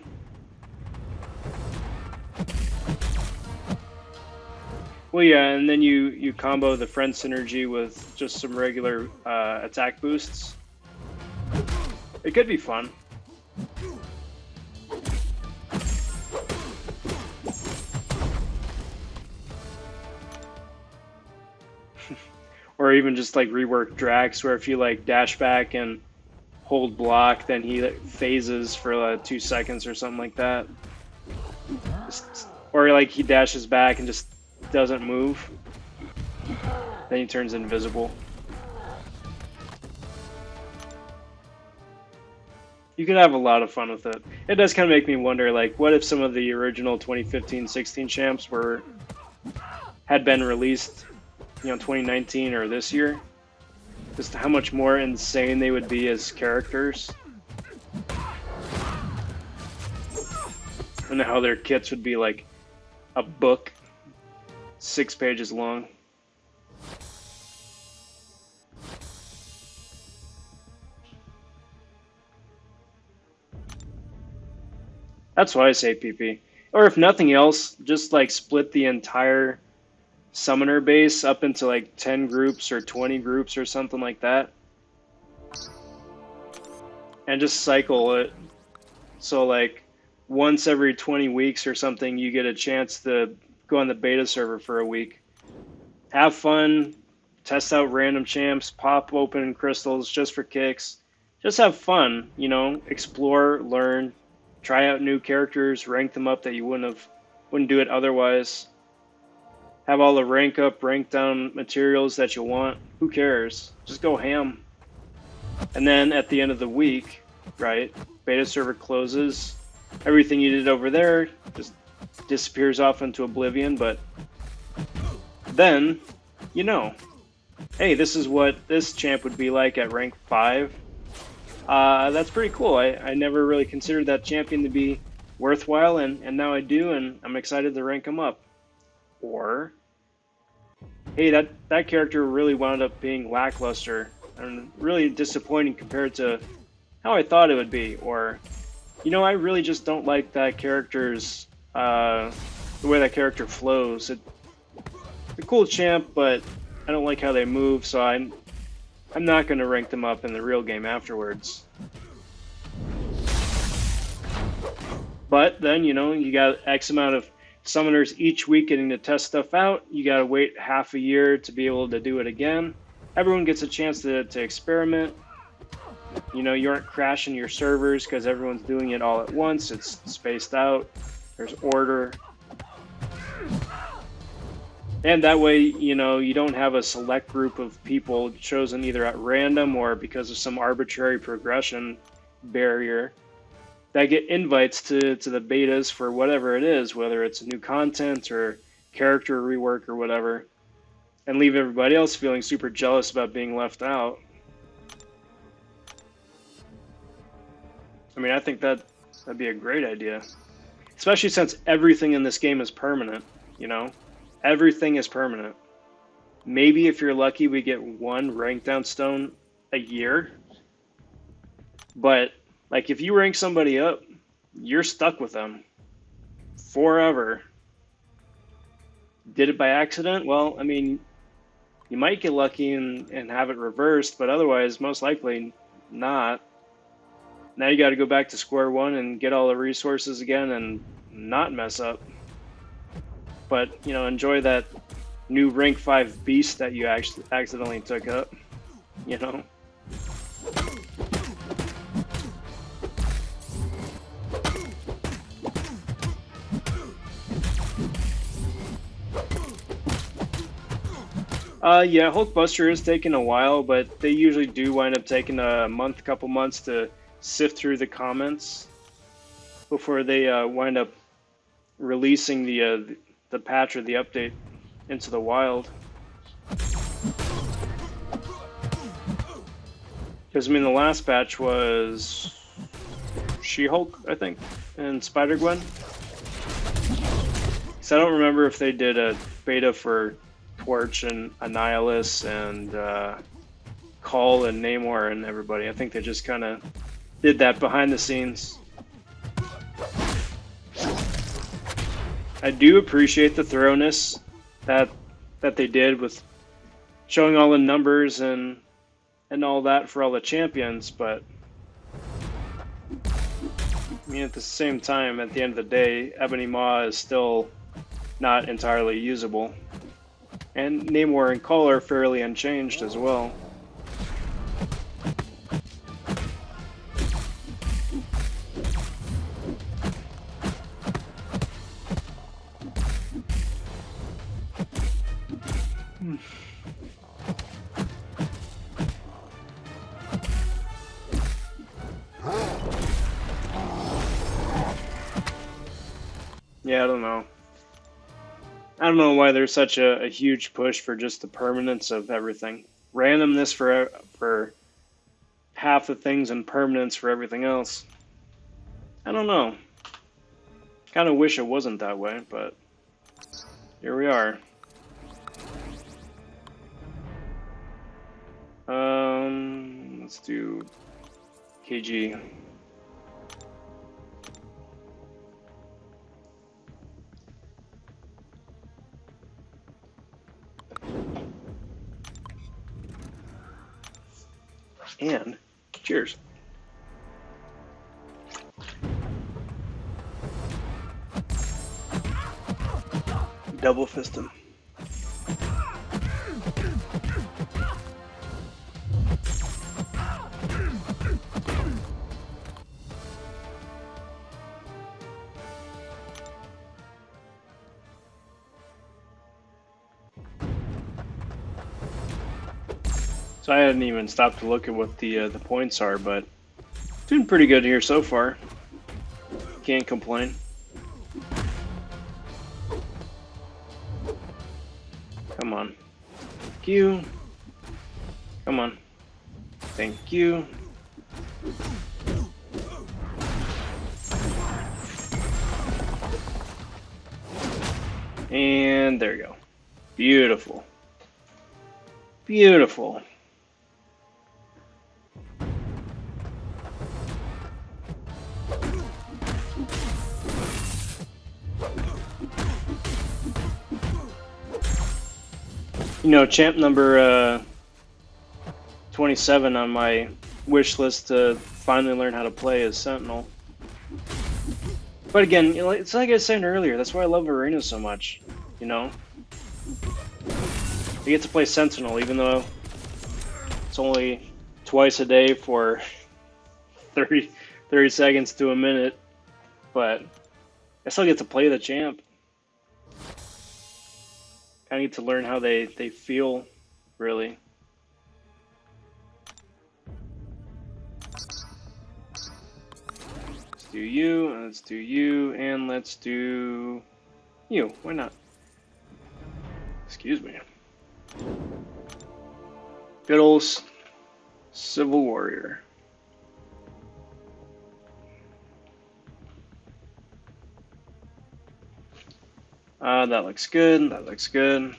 Well, yeah, and then you combo the friend synergy with just some regular attack boosts. It could be fun. Or even just like rework Drax, where if you like dash back and hold block, then he phases for 2 seconds or something like that. Or like he dashes back and just doesn't move, then he turns invisible. You could have a lot of fun with it. It does kind of make me wonder, like, what if some of the original 2015-16 champs had been released, you know, 2019 or this year? Just how much more insane they would be as characters, and how their kits would be like a book, 6 pages long. That's why I say PP. Or if nothing else, just like split the entire summoner base up into like 10 groups or 20 groups or something like that. And just cycle it. So like once every 20 weeks or something, you get a chance to go on the beta server for a week. Have fun, test out random champs, pop open crystals just for kicks. Just have fun, you know, explore, learn, try out new characters, rank them up that you wouldn't do it otherwise. Have all the rank up, rank down materials that you want. Who cares? Just go ham. And then at the end of the week, right, beta server closes, everything you did over there just disappears off into oblivion. But then, you know, hey, this is what this champ would be like at rank 5. That's pretty cool. I never really considered that champion to be worthwhile, and now I do, and I'm excited to rank him up. Or, hey, that character really wound up being lackluster and really disappointing compared to how I thought it would be. Or, you know, I really just don't like that character's, the way that character flows. It's a cool champ, but I don't like how they move, so I'm not going to rank them up in the real game afterwards. But then, you know, you got X amount of summoners each week getting to test stuff out. You got to wait half a year to be able to do it again. Everyone gets a chance to experiment. You know, you aren't crashing your servers because everyone's doing it all at once. It's spaced out. There's order. And that way, you know, you don't have a select group of people chosen either at random or because of some arbitrary progression barrier that get invites to the betas for whatever it is, whether it's new content or character rework or whatever, and leave everybody else feeling super jealous about being left out. I mean, I think that'd be a great idea, especially since everything in this game is permanent, you know? Everything is permanent. Maybe if you're lucky, we get one rank down stone a year. But, like, if you rank somebody up, you're stuck with them forever. Did it by accident? Well, I mean, you might get lucky and have it reversed, but otherwise, most likely not. Now you got to go back to square one and get all the resources again and not mess up. But, you know, enjoy that new rank 5 beast that you actually accidentally took up, you know? Yeah, Hulkbuster is taking a while, but they usually do wind up taking a couple months to sift through the comments before they wind up releasing the patch or the update into the wild. Because, I mean, the last patch was She-Hulk, I think, and Spider-Gwen. So I don't remember if they did a beta for Torch and Annihilus and Call and Namor and everybody. I think they just kind of did that behind the scenes. I do appreciate the thoroughness that they did with showing all the numbers and all that for all the champions, but I mean, at the same time, at the end of the day, Ebony Maw is still not entirely usable. And Namor and Call are fairly unchanged as well. Yeah, I don't know. I don't know why there's such a huge push for just the permanence of everything. Randomness for half the things and permanence for everything else. I don't know. Kind of wish it wasn't that way, but here we are. Let's do KG. And cheers. Double fist him. So I hadn't even stopped to look at what the points are, but doing pretty good here so far. Can't complain. Come on. Thank you. Come on. Thank you. And there you go. Beautiful. Beautiful. You know, champ number 27 on my wish list to finally learn how to play is Sentinel. But again, you know, it's like I was saying earlier, that's why I love Arena so much, you know? You get to play Sentinel, even though it's only twice a day for 30 seconds to a minute, but I still get to play the champ. I need to learn how they feel, really. Let's do you, and let's do you, and let's do you. Why not? Excuse me. Good old Civil Warrior. That looks good. That looks good.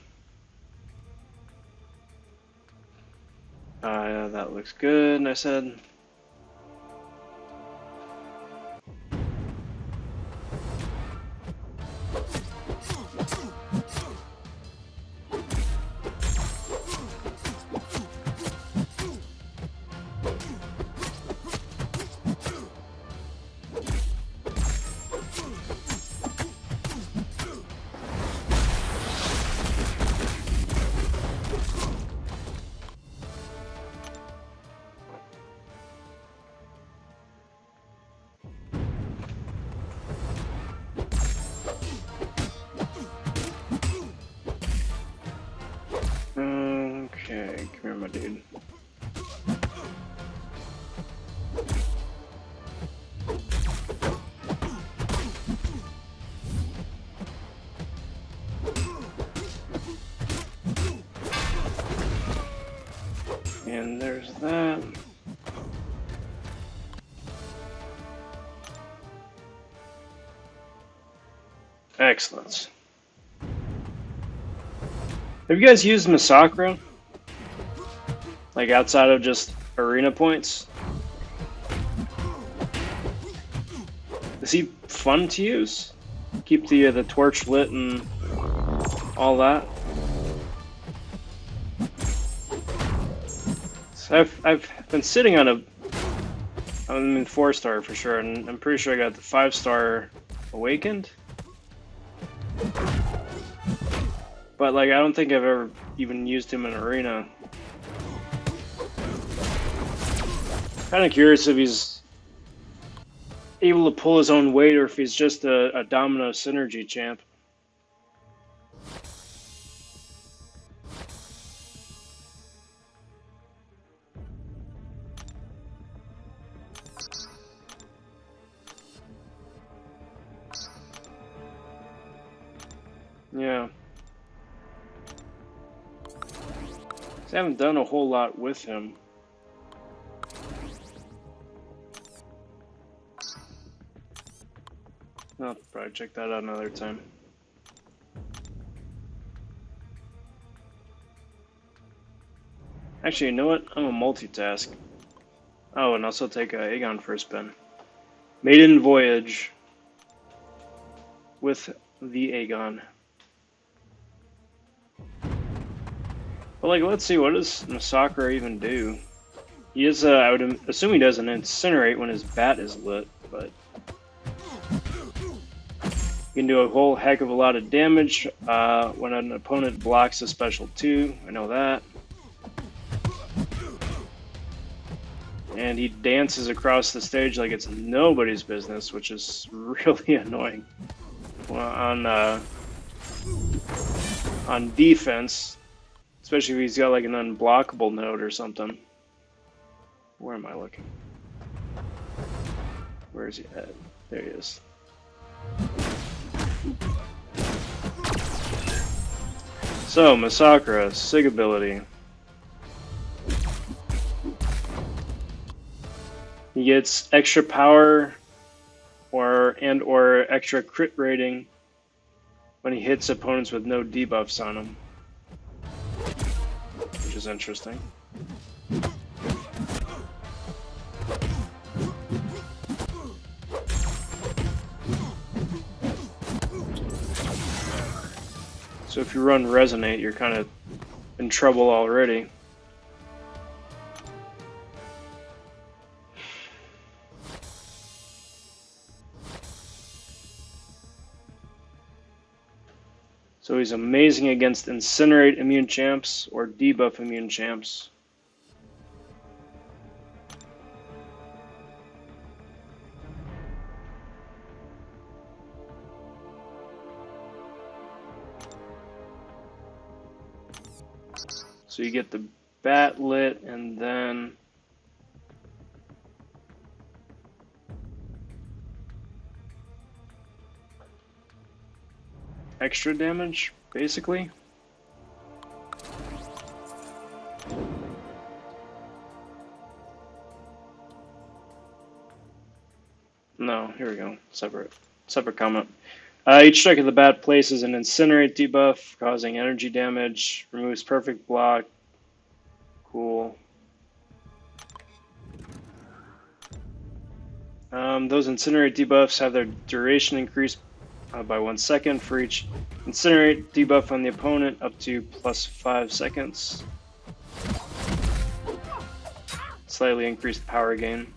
That looks good, I said. Okay, come here, my dude. And there's that. Excellent. Have you guys used Masakra? Like outside of just arena points? Is he fun to use? Keep the torch lit and all that? So I've been sitting on I'm in 4-star for sure, and I'm pretty sure I got the 5-star Awakened. But like, I don't think I've ever even used him in arena. Kind of curious if he's able to pull his own weight or if he's just a domino synergy champ. Yeah. I haven't done a whole lot with him. I'll probably check that out another time. Actually, you know what? I'm a multitask. Oh, and also take a Aegon for a spin. Maiden Voyage with the Aegon. But like, let's see, what does Masakra even do? He is, I would assume he doesn't incinerate when his bat is lit, but he can do a whole heck of a lot of damage when an opponent blocks a special 2. I know that. And he dances across the stage like it's nobody's business, which is really annoying. Well, on defense, especially if he's got like an unblockable node or something. Where am I looking? Where is he at? There he is. So, Masakura, Sig ability. He gets extra power or extra crit rating when he hits opponents with no debuffs on him, which is interesting. So if you run Resonate, you're kind of in trouble already. So he's amazing against Incinerate immune champs or debuff immune champs. So you get the bat lit and then extra damage, basically. No, here we go. Separate comment. Each strike of the bat places an Incinerate debuff, causing energy damage. Removes perfect block. Cool. Those Incinerate debuffs have their duration increased by 1 second for each Incinerate debuff on the opponent, up to plus 5 seconds. Slightly increased power gain.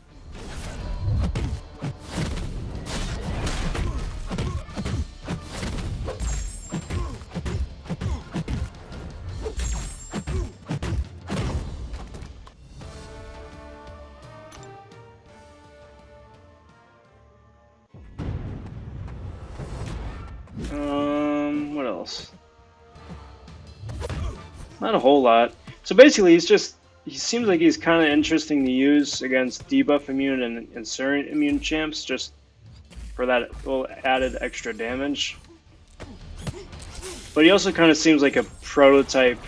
What else? Not a whole lot. So basically, he seems like he's kind of interesting to use against debuff immune and Incinerate immune champs, just for that little added extra damage. But he also kind of seems like a prototype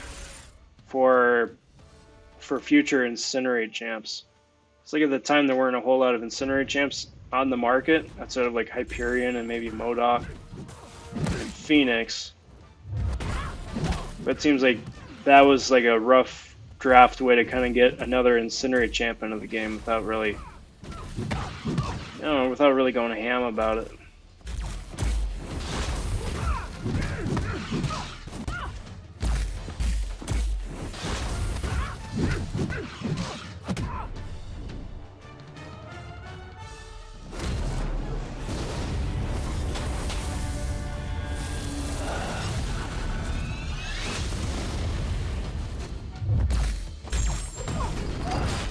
for future Incinerate champs. It's like at the time there weren't a whole lot of Incinerate champs on the market, outside of like Hyperion and maybe MODOK and Phoenix. But it seems like that was like a rough draft way to kind of get another Incinerate champ into the game without really, without really going ham about it.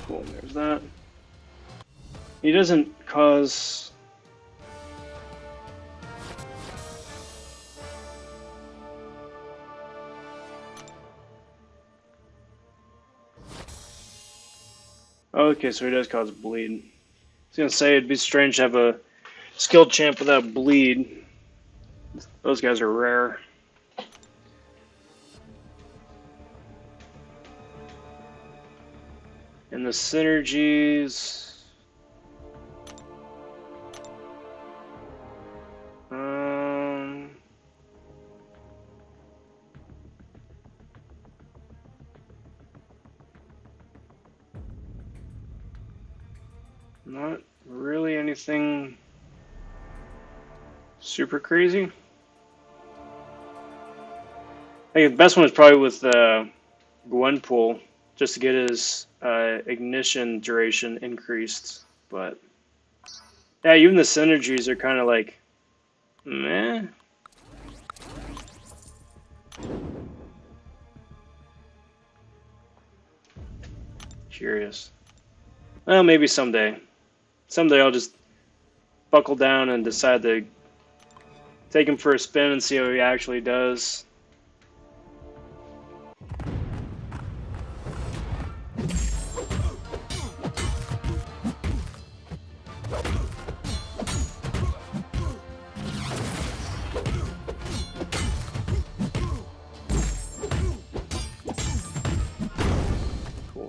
Cool, there's that. He doesn't cause... Okay, so he does cause bleed. I was gonna say it'd be strange to have a skilled champ without bleed. Those guys are rare. And the synergies... Not really anything super crazy. I think the best one is probably with Gwenpool, just to get his ignition duration increased. But yeah, even the synergies are kind of like, meh. Curious. Well, maybe someday. Someday I'll just buckle down and decide to take him for a spin and see how he actually does.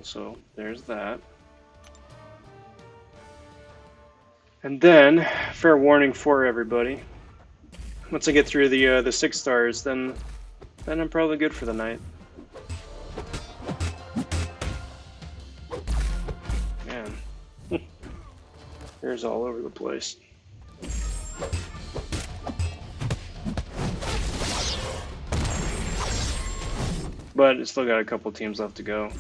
Cool, so there's that. And then, fair warning for everybody, once I get through the 6 stars, then I'm probably good for the night. Man, there's all over the place. But it's still got a couple teams left to go.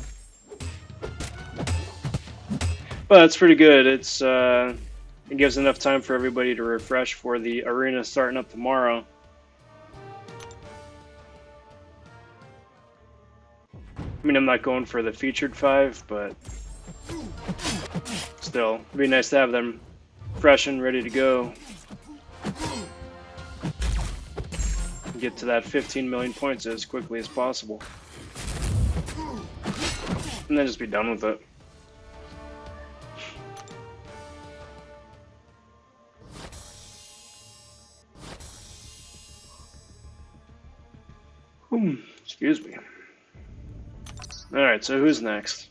But it's pretty good. It gives enough time for everybody to refresh for the arena starting up tomorrow. I mean, I'm not going for the featured 5, but still, it'd be nice to have them fresh and ready to go. Get to that 15 million points as quickly as possible. And then just be done with it. Excuse me. Alright, so who's next?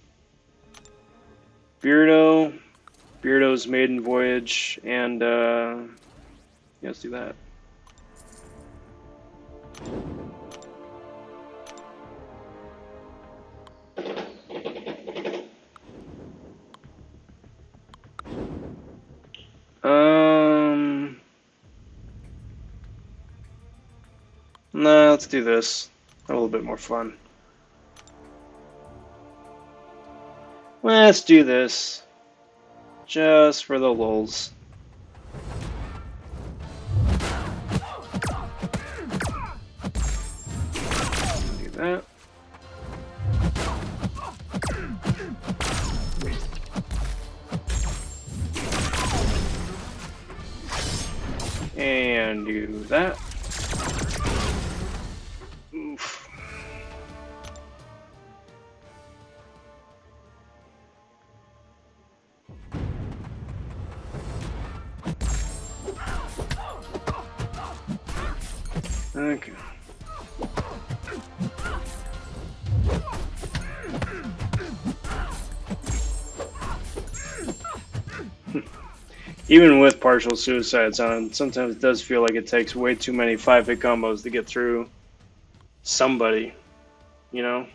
Beardo's maiden voyage, and yeah, let's do that. Nah, let's do this. A little bit more fun. Let's do this. Just for the lulz. Do that. And do that. Oof. Okay. Even with partial suicides on, sometimes it does feel like it takes way too many 5-hit combos to get through somebody, you know?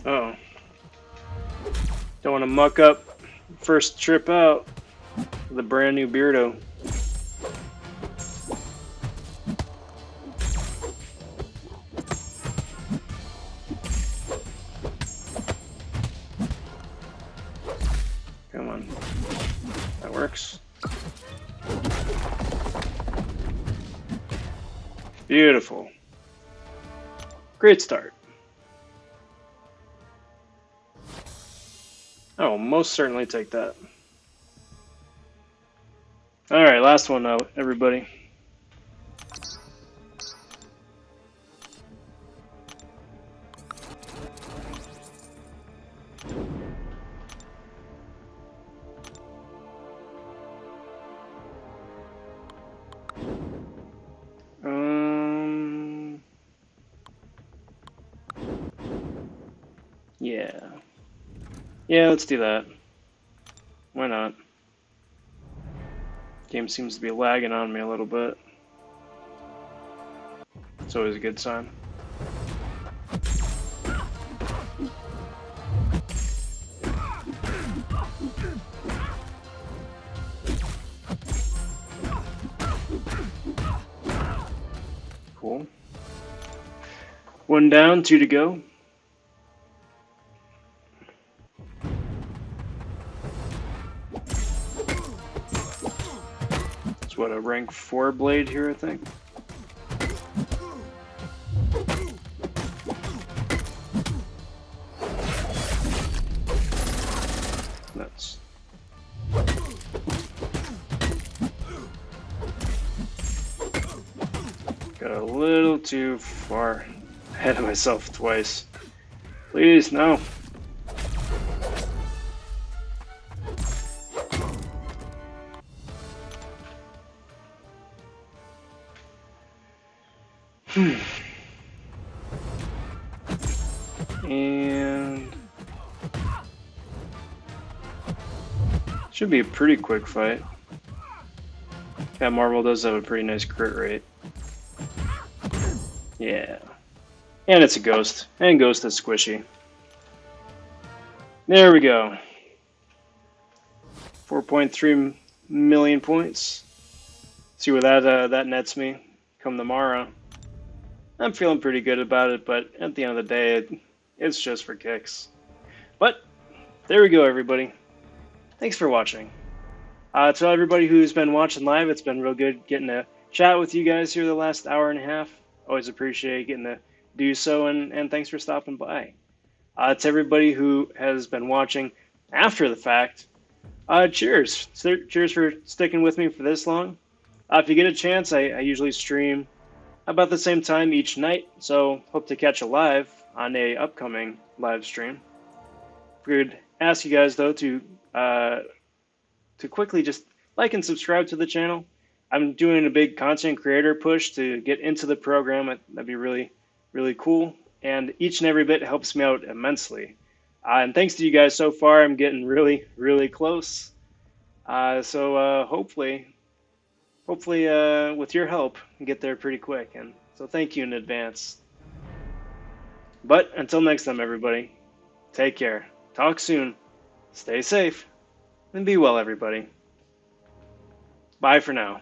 Uh-oh. Don't want to muck up first trip out with a brand new Beardo. Come on. That works. Beautiful. Great start. I will most certainly take that. Alright, last one out, everybody. Yeah. Yeah, let's do that. Why not? Game seems to be lagging on me a little bit. It's always a good sign. Cool. 1 down, 2 to go. It's what, a rank 4 blade here, I think? Nuts. Got a little too far ahead of myself twice. Please, no. And should be a pretty quick fight. That Marvel does have a pretty nice crit rate. Yeah. And it's a ghost. And ghost is squishy. There we go. 4.3 million points. See where that nets me come tomorrow. I'm feeling pretty good about it, but at the end of the day, it's just for kicks. But there we go, everybody. Thanks for watching. To everybody who's been watching live, it's been real good getting to chat with you guys here the last hour and a half. Always appreciate getting to do so, and thanks for stopping by. To everybody who has been watching after the fact, cheers. Cheers for sticking with me for this long. If you get a chance, I usually stream about the same time each night, so hope to catch you live on a upcoming live stream. We'd ask you guys, though, to quickly just like and subscribe to the channel. I'm doing a big content creator push to get into the program. That'd be really, really cool. And each and every bit helps me out immensely. And thanks to you guys so far, I'm getting really, really close. So hopefully, with your help, get there pretty quick. And so thank you in advance. But until next time, everybody, take care. Talk soon. Stay safe. And be well, everybody. Bye for now.